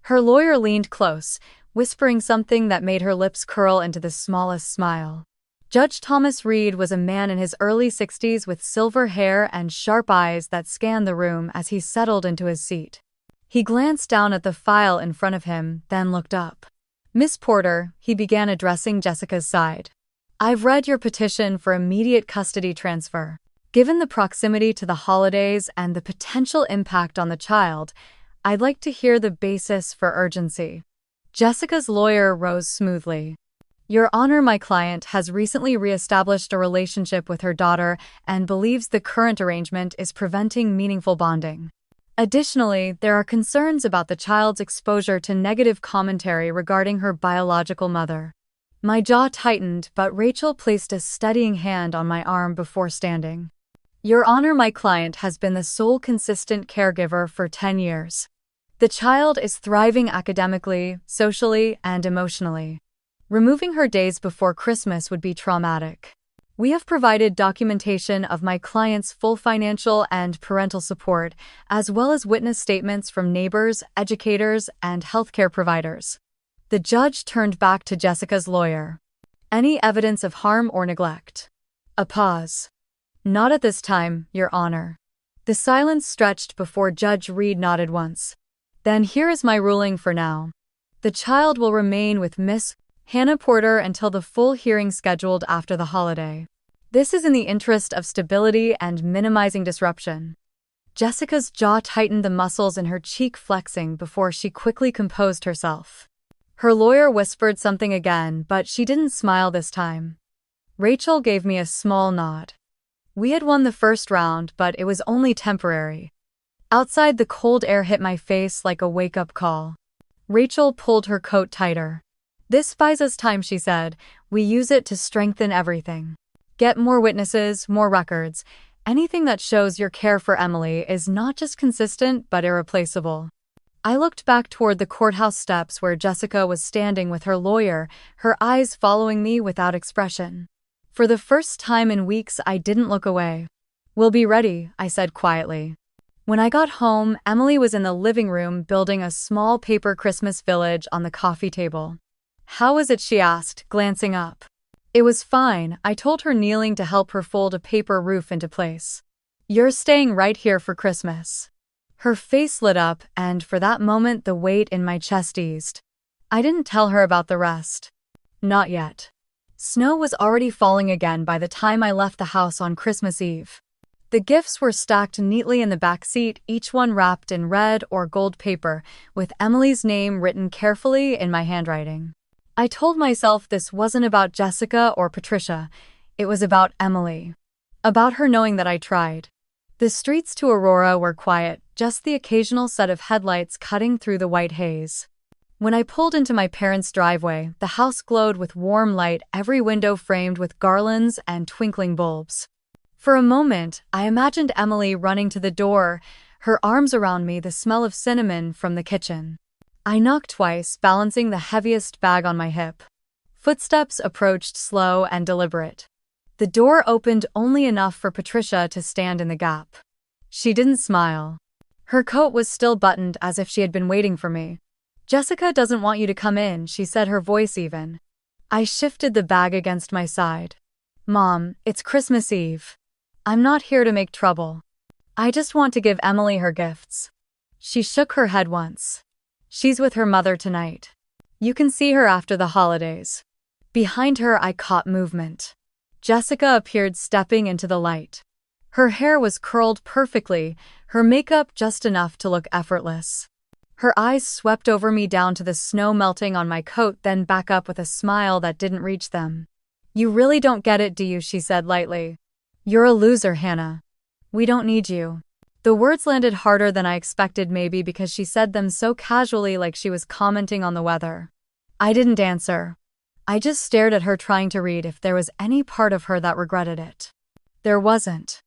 Her lawyer leaned close, whispering something that made her lips curl into the smallest smile. Judge Thomas Reed was a man in his early 60s with silver hair and sharp eyes that scanned the room as he settled into his seat. He glanced down at the file in front of him, then looked up. Miss Porter, he began, addressing Jessica's side. I've read your petition for immediate custody transfer. Given the proximity to the holidays and the potential impact on the child, I'd like to hear the basis for urgency. Jessica's lawyer rose smoothly. Your Honor, my client has recently reestablished a relationship with her daughter and believes the current arrangement is preventing meaningful bonding. Additionally, there are concerns about the child's exposure to negative commentary regarding her biological mother. My jaw tightened, but Rachel placed a steadying hand on my arm before standing. Your Honor, my client has been the sole consistent caregiver for 10 years. The child is thriving academically, socially, and emotionally. Removing her days before Christmas would be traumatic. We have provided documentation of my client's full financial and parental support, as well as witness statements from neighbors, educators, and healthcare providers. The judge turned back to Jessica's lawyer. Any evidence of harm or neglect? A pause. Not at this time, Your Honor. The silence stretched before Judge Reed nodded once. Then here is my ruling for now. The child will remain with Miss Hannah Porter until the full hearing scheduled after the holiday. This is in the interest of stability and minimizing disruption. Jessica's jaw tightened, the muscles in her cheek flexing before she quickly composed herself. Her lawyer whispered something again, but she didn't smile this time. Rachel gave me a small nod. We had won the first round, but it was only temporary. Outside, the cold air hit my face like a wake-up call. Rachel pulled her coat tighter. This buys us time, she said. We use it to strengthen everything. Get more witnesses, more records. Anything that shows your care for Emily is not just consistent, but irreplaceable. I looked back toward the courthouse steps where Jessica was standing with her lawyer, her eyes following me without expression. For the first time in weeks, I didn't look away. We'll be ready, I said quietly. When I got home, Emily was in the living room building a small paper Christmas village on the coffee table. How was it, she asked, glancing up. It was fine, I told her, kneeling to help her fold a paper roof into place. You're staying right here for Christmas. Her face lit up, and for that moment the weight in my chest eased. I didn't tell her about the rest. Not yet. Snow was already falling again by the time I left the house on Christmas Eve. The gifts were stacked neatly in the back seat, each one wrapped in red or gold paper, with Emily's name written carefully in my handwriting. I told myself this wasn't about Jessica or Patricia, it was about Emily. About her knowing that I tried. The streets to Aurora were quiet, just the occasional set of headlights cutting through the white haze. When I pulled into my parents' driveway, the house glowed with warm light, every window framed with garlands and twinkling bulbs. For a moment, I imagined Emily running to the door, her arms around me, the smell of cinnamon from the kitchen. I knocked twice, balancing the heaviest bag on my hip. Footsteps approached, slow and deliberate. The door opened only enough for Patricia to stand in the gap. She didn't smile. Her coat was still buttoned, as if she had been waiting for me. Jessica doesn't want you to come in, she said, her voice even. I shifted the bag against my side. Mom, it's Christmas Eve. I'm not here to make trouble. I just want to give Emily her gifts. She shook her head once. She's with her mother tonight. You can see her after the holidays. Behind her, I caught movement. Jessica appeared, stepping into the light. Her hair was curled perfectly, her makeup just enough to look effortless. Her eyes swept over me, down to the snow melting on my coat, then back up with a smile that didn't reach them. You really don't get it, do you? She said lightly. You're a loser, Hannah. We don't need you. The words landed harder than I expected, maybe because she said them so casually, like she was commenting on the weather. I didn't answer. I just stared at her, trying to read if there was any part of her that regretted it. There wasn't.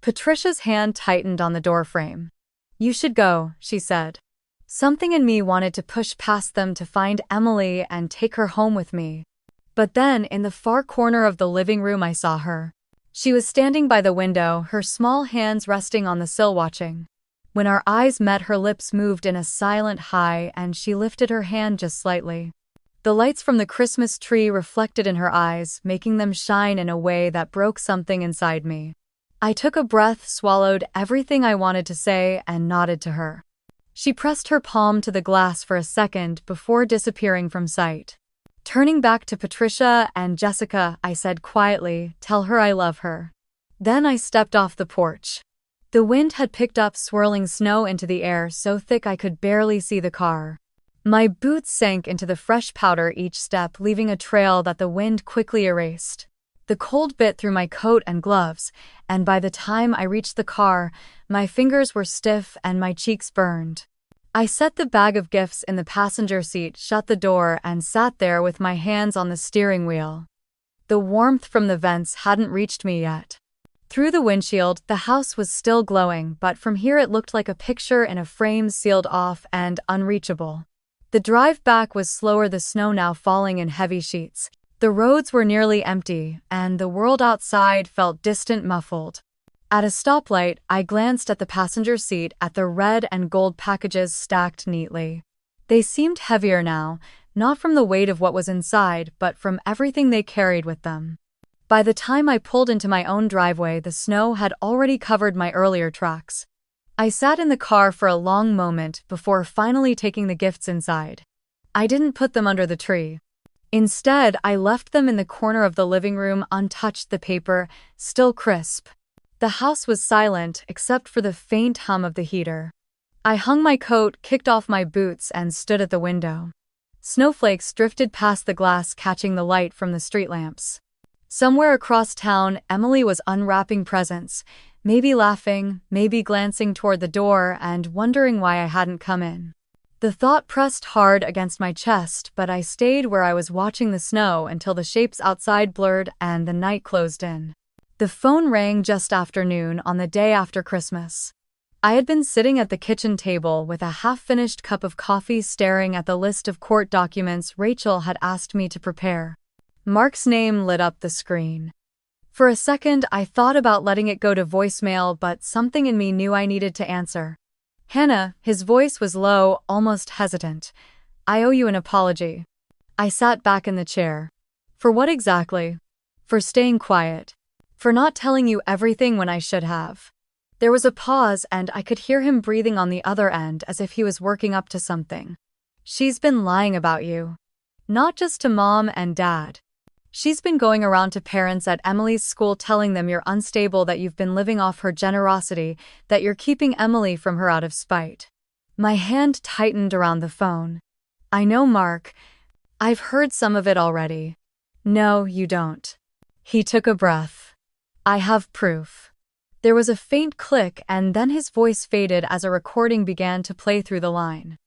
Patricia's hand tightened on the doorframe. You should go, she said. Something in me wanted to push past them to find Emily and take her home with me. But then, in the far corner of the living room, I saw her. She was standing by the window, her small hands resting on the sill, watching. When our eyes met, her lips moved in a silent hi, and she lifted her hand just slightly. The lights from the Christmas tree reflected in her eyes, making them shine in a way that broke something inside me. I took a breath, swallowed everything I wanted to say, and nodded to her. She pressed her palm to the glass for a second before disappearing from sight. Turning back to Patricia and Jessica, I said quietly, tell her I love her. Then I stepped off the porch. The wind had picked up, swirling snow into the air so thick I could barely see the car. My boots sank into the fresh powder each step, leaving a trail that the wind quickly erased. The cold bit through my coat and gloves, and by the time I reached the car, my fingers were stiff and my cheeks burned. I set the bag of gifts in the passenger seat, shut the door, and sat there with my hands on the steering wheel. The warmth from the vents hadn't reached me yet. Through the windshield, the house was still glowing, but from here it looked like a picture in a frame, sealed off and unreachable. The drive back was slower, the snow now falling in heavy sheets. The roads were nearly empty, and the world outside felt distant, muffled. At a stoplight, I glanced at the passenger seat, at the red and gold packages stacked neatly. They seemed heavier now, not from the weight of what was inside, but from everything they carried with them. By the time I pulled into my own driveway, the snow had already covered my earlier tracks. I sat in the car for a long moment before finally taking the gifts inside. I didn't put them under the tree. Instead, I left them in the corner of the living room, untouched, the paper still crisp. The house was silent except for the faint hum of the heater. I hung my coat, kicked off my boots, and stood at the window. Snowflakes drifted past the glass, catching the light from the street lamps. Somewhere across town, Emily was unwrapping presents, maybe laughing, maybe glancing toward the door and wondering why I hadn't come in. The thought pressed hard against my chest, but I stayed where I was, watching the snow until the shapes outside blurred and the night closed in. The phone rang just after noon on the day after Christmas. I had been sitting at the kitchen table with a half-finished cup of coffee, staring at the list of court documents Rachel had asked me to prepare. Mark's name lit up the screen. For a second, I thought about letting it go to voicemail, but something in me knew I needed to answer. "Hannah," his voice was low, almost hesitant. "I owe you an apology." I sat back in the chair. "For what exactly?" "For staying quiet. For not telling you everything when I should have." There was a pause, and I could hear him breathing on the other end as if he was working up to something. "She's been lying about you. Not just to Mom and Dad. She's been going around to parents at Emily's school telling them you're unstable, that you've been living off her generosity, that you're keeping Emily from her out of spite." My hand tightened around the phone. "I know, Mark. I've heard some of it already." "No, you don't." He took a breath. "I have proof." There was a faint click, and then his voice faded as a recording began to play through the line.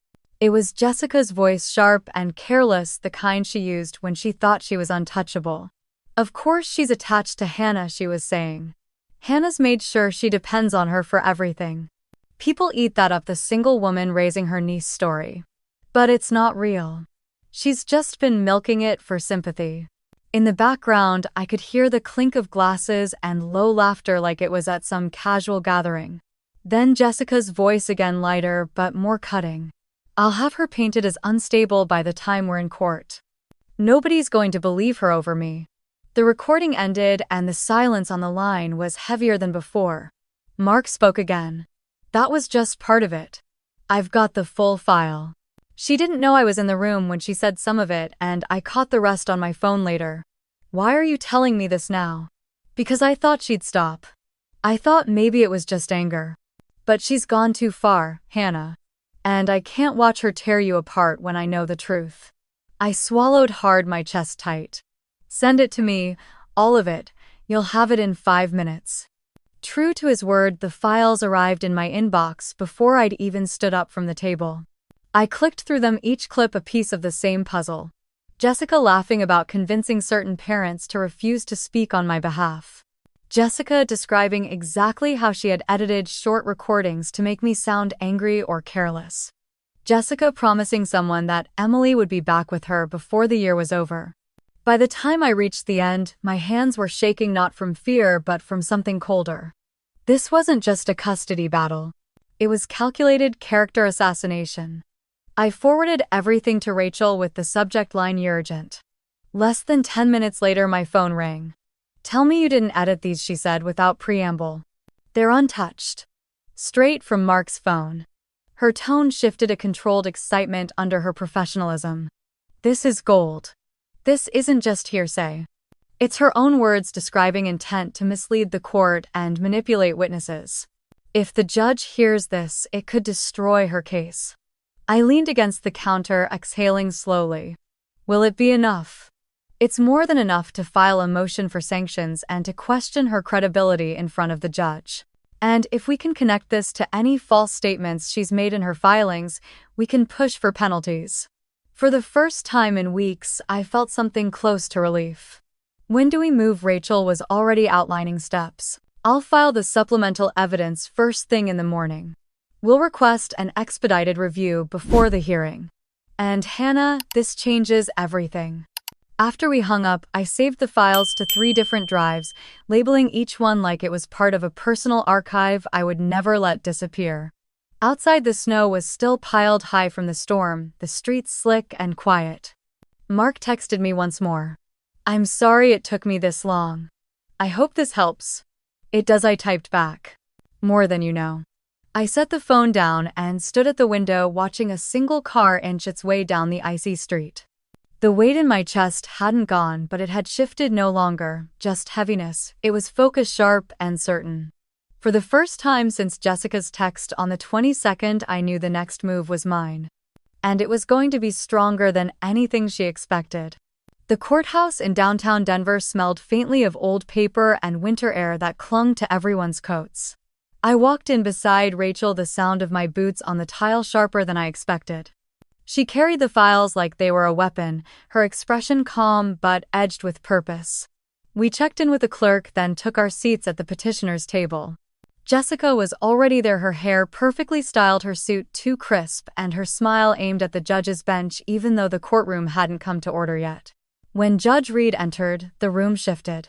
It was Jessica's voice, sharp and careless, the kind she used when she thought she was untouchable. "Of course she's attached to Hannah," she was saying. "Hannah's made sure she depends on her for everything. People eat that up, the single woman raising her niece story. But it's not real. She's just been milking it for sympathy." In the background, I could hear the clink of glasses and low laughter, like it was at some casual gathering. Then Jessica's voice again, lighter but more cutting. "I'll have her painted as unstable by the time we're in court. Nobody's going to believe her over me." The recording ended, and the silence on the line was heavier than before. Mark spoke again. "That was just part of it. I've got the full file. She didn't know I was in the room when she said some of it, and I caught the rest on my phone later." "Why are you telling me this now?" "Because I thought she'd stop. I thought maybe it was just anger. But she's gone too far, Hannah. And I can't watch her tear you apart when I know the truth." I swallowed hard, my chest tight. "Send it to me, all of it. You'll have it in 5 minutes." True to his word, the files arrived in my inbox before I'd even stood up from the table. I clicked through them, each clip a piece of the same puzzle. Jessica laughing about convincing certain parents to refuse to speak on my behalf. Jessica describing exactly how she had edited short recordings to make me sound angry or careless. Jessica promising someone that Emily would be back with her before the year was over. By the time I reached the end, my hands were shaking, not from fear but from something colder. This wasn't just a custody battle. It was calculated character assassination. I forwarded everything to Rachel with the subject line, "Urgent." Less than 10 minutes later, my phone rang. "Tell me you didn't edit these," she said without preamble. "They're untouched." Straight from Mark's phone. Her tone shifted, a controlled excitement under her professionalism. "This is gold. This isn't just hearsay. It's her own words describing intent to mislead the court and manipulate witnesses. If the judge hears this, it could destroy her case." I leaned against the counter, exhaling slowly. "Will it be enough?" It's more than enough to file a motion for sanctions and to question her credibility in front of the judge. And if we can connect this to any false statements she's made in her filings, we can push for penalties. For the first time in weeks, I felt something close to relief. When do we move? Rachel was already outlining steps. I'll file the supplemental evidence first thing in the morning. We'll request an expedited review before the hearing. And Hannah, this changes everything. After we hung up, I saved the files to 3 different drives, labeling each one like it was part of a personal archive I would never let disappear. Outside, the snow was still piled high from the storm, the streets slick and quiet. Mark texted me once more. "I'm sorry it took me this long. I hope this helps." "It does," I typed back. "More than you know." I set the phone down and stood at the window watching a single car inch its way down the icy street. The weight in my chest hadn't gone, but it had shifted no longer, just heaviness. It was focused, sharp, and certain. For the first time since Jessica's text on the 22nd, I knew the next move was mine. And it was going to be stronger than anything she expected. The courthouse in downtown Denver smelled faintly of old paper and winter air that clung to everyone's coats. I walked in beside Rachel, the sound of my boots on the tile sharper than I expected. She carried the files like they were a weapon, her expression calm but edged with purpose. We checked in with the clerk, then took our seats at the petitioner's table. Jessica was already there, her hair perfectly styled, her suit too crisp, and her smile aimed at the judge's bench even though the courtroom hadn't come to order yet. When Judge Reed entered, the room shifted.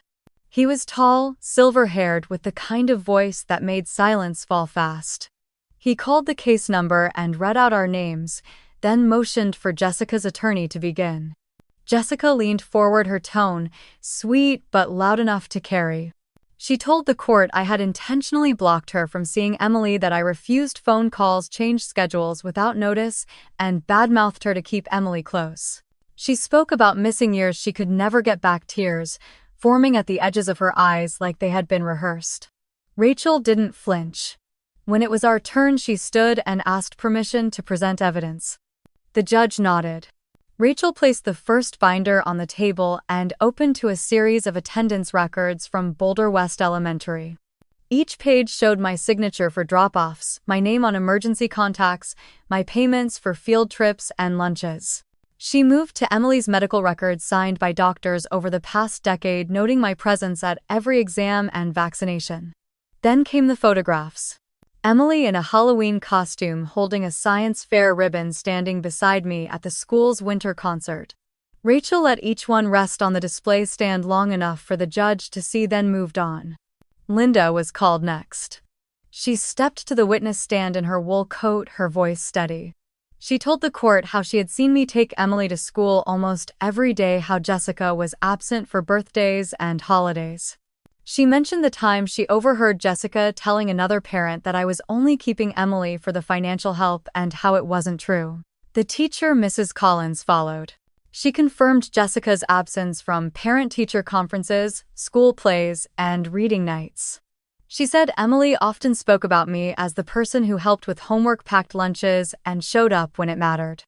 He was tall, silver-haired, with the kind of voice that made silence fall fast. He called the case number and read out our names, then motioned for Jessica's attorney to begin. Jessica leaned forward, her tone sweet but loud enough to carry. She told the court I had intentionally blocked her from seeing Emily, that I refused phone calls, changed schedules without notice, and badmouthed her to keep Emily close. She spoke about missing years she could never get back, tears forming at the edges of her eyes like they had been rehearsed. Rachel didn't flinch. When it was our turn, she stood and asked permission to present evidence. The judge nodded. Rachel placed the first binder on the table and opened to a series of attendance records from Boulder West Elementary. Each page showed my signature for drop-offs, my name on emergency contacts, my payments for field trips and lunches. She moved to Emily's medical records signed by doctors over the past decade, noting my presence at every exam and vaccination. Then came the photographs. Emily in a Halloween costume holding a science fair ribbon standing beside me at the school's winter concert. Rachel let each one rest on the display stand long enough for the judge to see, then moved on. Linda was called next. She stepped to the witness stand in her wool coat, her voice steady. She told the court how she had seen me take Emily to school almost every day, how Jessica was absent for birthdays and holidays. She mentioned the time she overheard Jessica telling another parent that I was only keeping Emily for the financial help, and how it wasn't true. The teacher, Mrs. Collins, followed. She confirmed Jessica's absence from parent-teacher conferences, school plays, and reading nights. She said Emily often spoke about me as the person who helped with homework, packed lunches, and showed up when it mattered.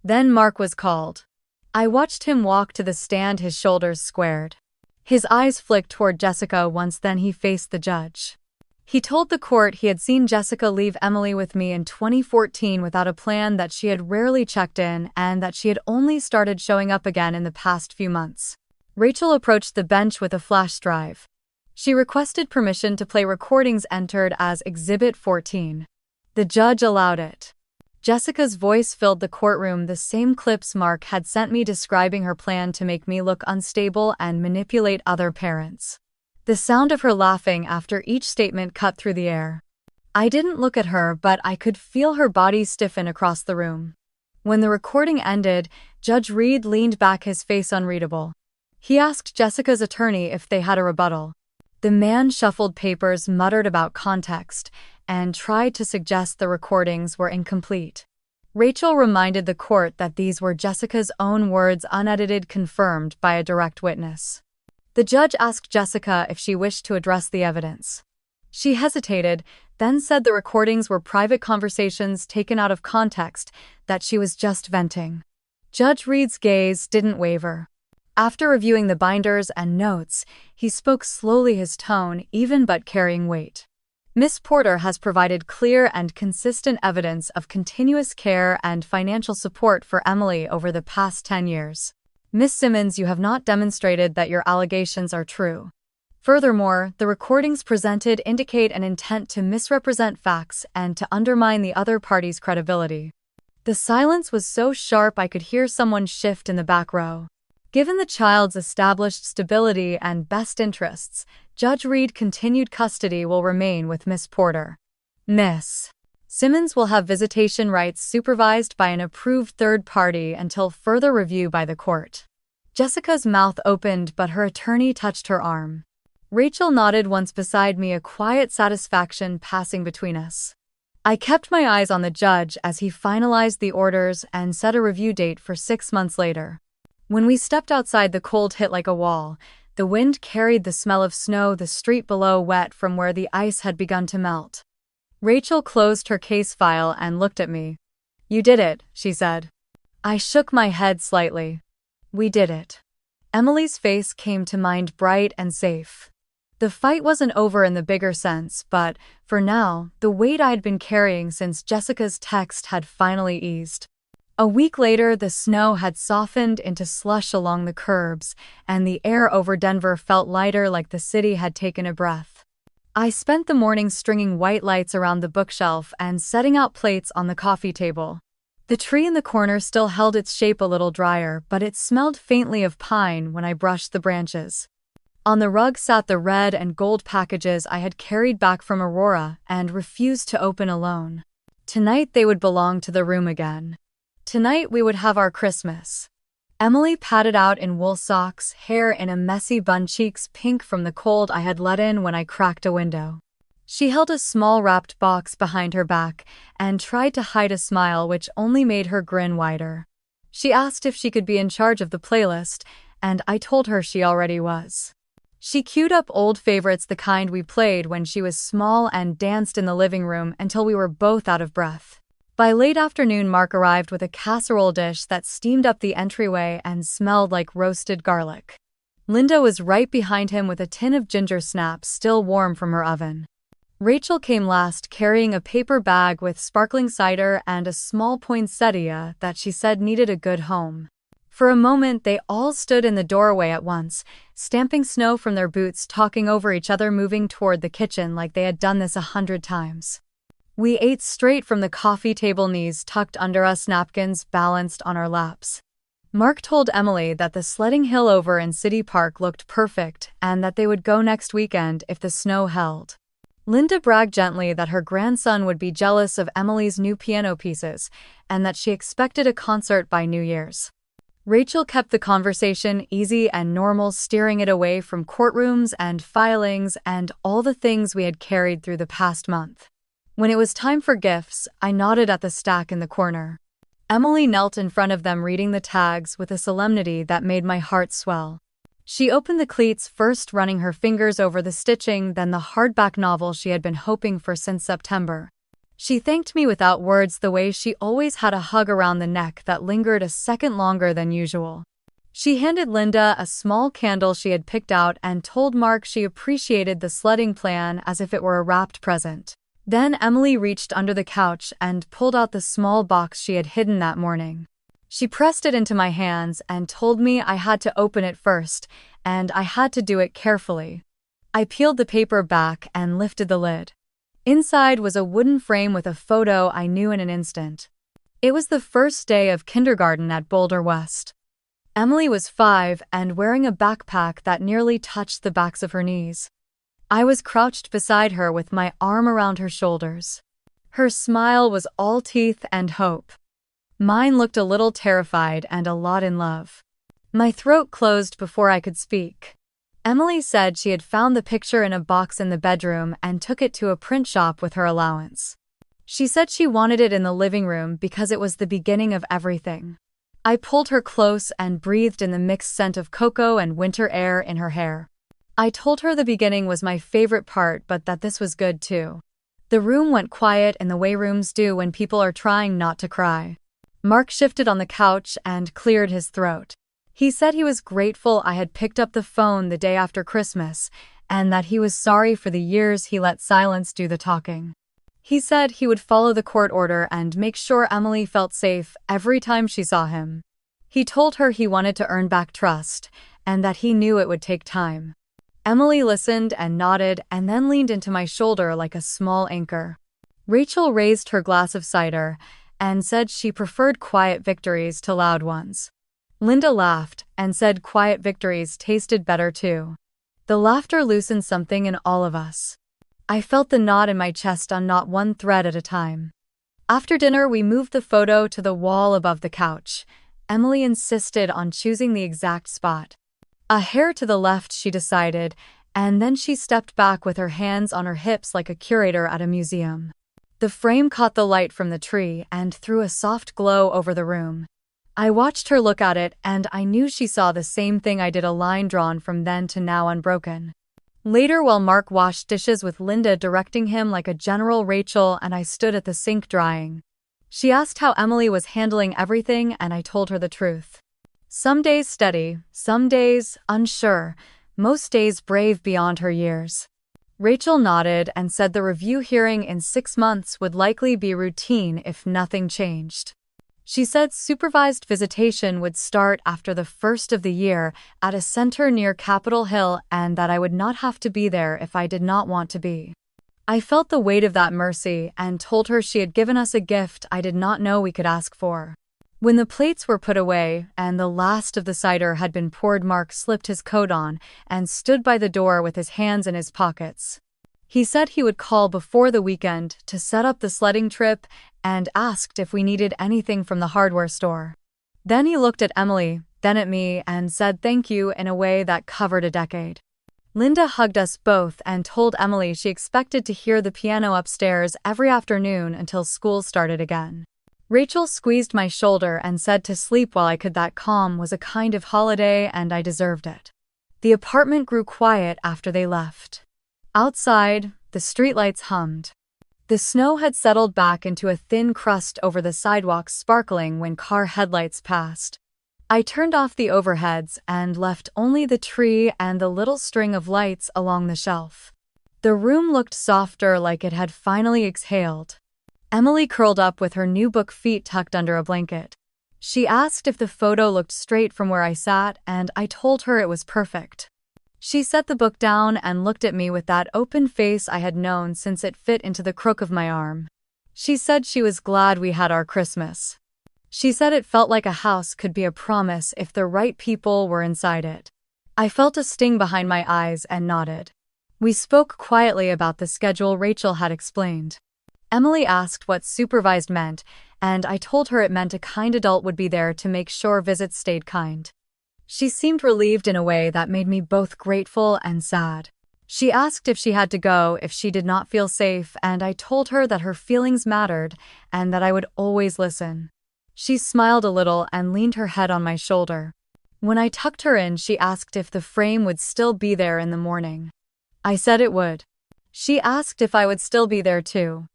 Then Mark was called. I watched him walk to the stand, his shoulders squared. His eyes flicked toward Jessica once, then he faced the judge. He told the court he had seen Jessica leave Emily with me in 2014 without a plan, that she had rarely checked in, and that she had only started showing up again in the past few months. Rachel approached the bench with a flash drive. She requested permission to play recordings entered as Exhibit 14. The judge allowed it. Jessica's voice filled the courtroom, the same clips Mark had sent me describing her plan to make me look unstable and manipulate other parents. The sound of her laughing after each statement cut through the air. I didn't look at her, but I could feel her body stiffen across the room. When the recording ended, Judge Reed leaned back, his face unreadable. He asked Jessica's attorney if they had a rebuttal. The man shuffled papers, muttered about context, and tried to suggest the recordings were incomplete. Rachel reminded the court that these were Jessica's own words, unedited, confirmed by a direct witness. The judge asked Jessica if she wished to address the evidence. She hesitated, then said the recordings were private conversations taken out of context, that she was just venting. Judge Reed's gaze didn't waver. After reviewing the binders and notes, he spoke slowly, his tone even but carrying weight. Miss Porter has provided clear and consistent evidence of continuous care and financial support for Emily over the past 10 years. Miss Simmons, you have not demonstrated that your allegations are true. Furthermore, the recordings presented indicate an intent to misrepresent facts and to undermine the other party's credibility. The silence was so sharp I could hear someone shift in the back row. Given the child's established stability and best interests, Judge Reed continued custody will remain with Miss Porter. Miss Simmons will have visitation rights supervised by an approved third party until further review by the court. Jessica's mouth opened, but her attorney touched her arm. Rachel nodded once beside me, a quiet satisfaction passing between us. I kept my eyes on the judge as he finalized the orders and set a review date for 6 months later. When we stepped outside, the cold hit like a wall. The wind carried the smell of snow, the street below wet from where the ice had begun to melt. Rachel closed her case file and looked at me. "You did it," she said. I shook my head slightly. "We did it." Emily's face came to mind, bright and safe. The fight wasn't over in the bigger sense, but, for now, the weight I'd been carrying since Jessica's text had finally eased. A week later, the snow had softened into slush along the curbs, and the air over Denver felt lighter, like the city had taken a breath. I spent the morning stringing white lights around the bookshelf and setting out plates on the coffee table. The tree in the corner still held its shape, a little drier, but it smelled faintly of pine when I brushed the branches. On the rug sat the red and gold packages I had carried back from Aurora and refused to open alone. Tonight they would belong to the room again. Tonight we would have our Christmas. Emily padded out in wool socks, hair in a messy bun, cheeks pink from the cold I had let in when I cracked a window. She held a small wrapped box behind her back and tried to hide a smile which only made her grin wider. She asked if she could be in charge of the playlist, and I told her she already was. She queued up old favorites, the kind we played when she was small, and danced in the living room until we were both out of breath. By late afternoon, Mark arrived with a casserole dish that steamed up the entryway and smelled like roasted garlic. Linda was right behind him with a tin of ginger snaps still warm from her oven. Rachel came last, carrying a paper bag with sparkling cider and a small poinsettia that she said needed a good home. For a moment, they all stood in the doorway at once, stamping snow from their boots, talking over each other, moving toward the kitchen like they had done this 100 times. We ate straight from the coffee table, knees tucked under us, napkins balanced on our laps. Mark told Emily that the sledding hill over in City Park looked perfect and that they would go next weekend if the snow held. Linda bragged gently that her grandson would be jealous of Emily's new piano pieces and that she expected a concert by New Year's. Rachel kept the conversation easy and normal, steering it away from courtrooms and filings and all the things we had carried through the past month. When it was time for gifts, I nodded at the stack in the corner. Emily knelt in front of them, reading the tags with a solemnity that made my heart swell. She opened the cleats first, running her fingers over the stitching, then the hardback novel she had been hoping for since September. She thanked me without words, the way she always had a hug around the neck that lingered a second longer than usual. She handed Linda a small candle she had picked out and told Mark she appreciated the sledding plan as if it were a wrapped present. Then Emily reached under the couch and pulled out the small box she had hidden that morning. She pressed it into my hands and told me I had to open it first, and I had to do it carefully. I peeled the paper back and lifted the lid. Inside was a wooden frame with a photo I knew in an instant. It was the first day of kindergarten at Boulder West. Emily was 5 and wearing a backpack that nearly touched the backs of her knees. I was crouched beside her with my arm around her shoulders. Her smile was all teeth and hope. Mine looked a little terrified and a lot in love. My throat closed before I could speak. Emily said she had found the picture in a box in the bedroom and took it to a print shop with her allowance. She said she wanted it in the living room because it was the beginning of everything. I pulled her close and breathed in the mixed scent of cocoa and winter air in her hair. I told her the beginning was my favorite part, but that this was good too. The room went quiet in the way rooms do when people are trying not to cry. Mark shifted on the couch and cleared his throat. He said he was grateful I had picked up the phone the day after Christmas, and that he was sorry for the years he let silence do the talking. He said he would follow the court order and make sure Emily felt safe every time she saw him. He told her he wanted to earn back trust, and that he knew it would take time. Emily listened and nodded and then leaned into my shoulder like a small anchor. Rachel raised her glass of cider and said she preferred quiet victories to loud ones. Linda laughed and said quiet victories tasted better too. The laughter loosened something in all of us. I felt the knot in my chest unknot one thread at a time. After dinner, we moved the photo to the wall above the couch. Emily insisted on choosing the exact spot. A hair to the left, she decided, and then she stepped back with her hands on her hips like a curator at a museum. The frame caught the light from the tree and threw a soft glow over the room. I watched her look at it, and I knew she saw the same thing I did, a line drawn from then to now unbroken. Later, while Mark washed dishes with Linda directing him like a general, Rachel and I stood at the sink drying. She asked how Emily was handling everything, and I told her the truth. Some days steady, some days unsure, most days brave beyond her years. Rachel nodded and said the review hearing in 6 months would likely be routine if nothing changed. She said supervised visitation would start after the first of the year at a center near Capitol Hill and that I would not have to be there if I did not want to be. I felt the weight of that mercy and told her she had given us a gift I did not know we could ask for. When the plates were put away and the last of the cider had been poured, Mark slipped his coat on and stood by the door with his hands in his pockets. He said he would call before the weekend to set up the sledding trip and asked if we needed anything from the hardware store. Then he looked at Emily, then at me, and said thank you in a way that covered a decade. Linda hugged us both and told Emily she expected to hear the piano upstairs every afternoon until school started again. Rachel squeezed my shoulder and said to sleep while I could. That calm was a kind of holiday and I deserved it. The apartment grew quiet after they left. Outside, the streetlights hummed. The snow had settled back into a thin crust over the sidewalks, sparkling when car headlights passed. I turned off the overheads and left only the tree and the little string of lights along the shelf. The room looked softer, like it had finally exhaled. Emily curled up with her new book, feet tucked under a blanket. She asked if the photo looked straight from where I sat, and I told her it was perfect. She set the book down and looked at me with that open face I had known since it fit into the crook of my arm. She said she was glad we had our Christmas. She said it felt like a house could be a promise if the right people were inside it. I felt a sting behind my eyes and nodded. We spoke quietly about the schedule Rachel had explained. Emily asked what supervised meant, and I told her it meant a kind adult would be there to make sure visits stayed kind. She seemed relieved in a way that made me both grateful and sad. She asked if she had to go if she did not feel safe, and I told her that her feelings mattered and that I would always listen. She smiled a little and leaned her head on my shoulder. When I tucked her in, she asked if the frame would still be there in the morning. I said it would. She asked if I would still be there too.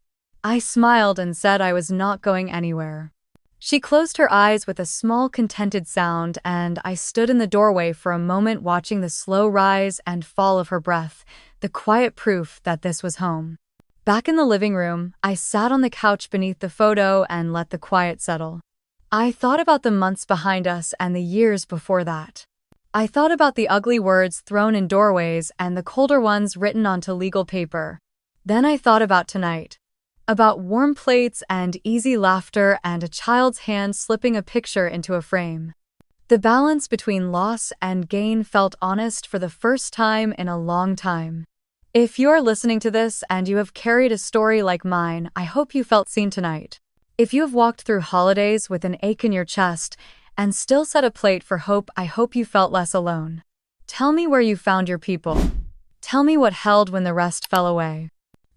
I smiled and said I was not going anywhere. She closed her eyes with a small contented sound, and I stood in the doorway for a moment watching the slow rise and fall of her breath, the quiet proof that this was home. Back in the living room, I sat on the couch beneath the photo and let the quiet settle. I thought about the months behind us and the years before that. I thought about the ugly words thrown in doorways and the colder ones written onto legal paper. Then I thought about tonight. About warm plates and easy laughter and a child's hand slipping a picture into a frame. The balance between loss and gain felt honest for the first time in a long time. If you are listening to this and you have carried a story like mine, I hope you felt seen tonight. If you have walked through holidays with an ache in your chest and still set a plate for hope, I hope you felt less alone. Tell me where you found your people. Tell me what held when the rest fell away.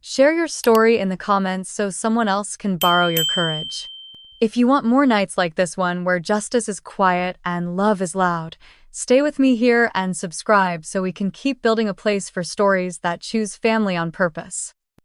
Share your story in the comments so someone else can borrow your courage. If you want more nights like this one where justice is quiet and love is loud, stay with me here and subscribe so we can keep building a place for stories that choose family on purpose.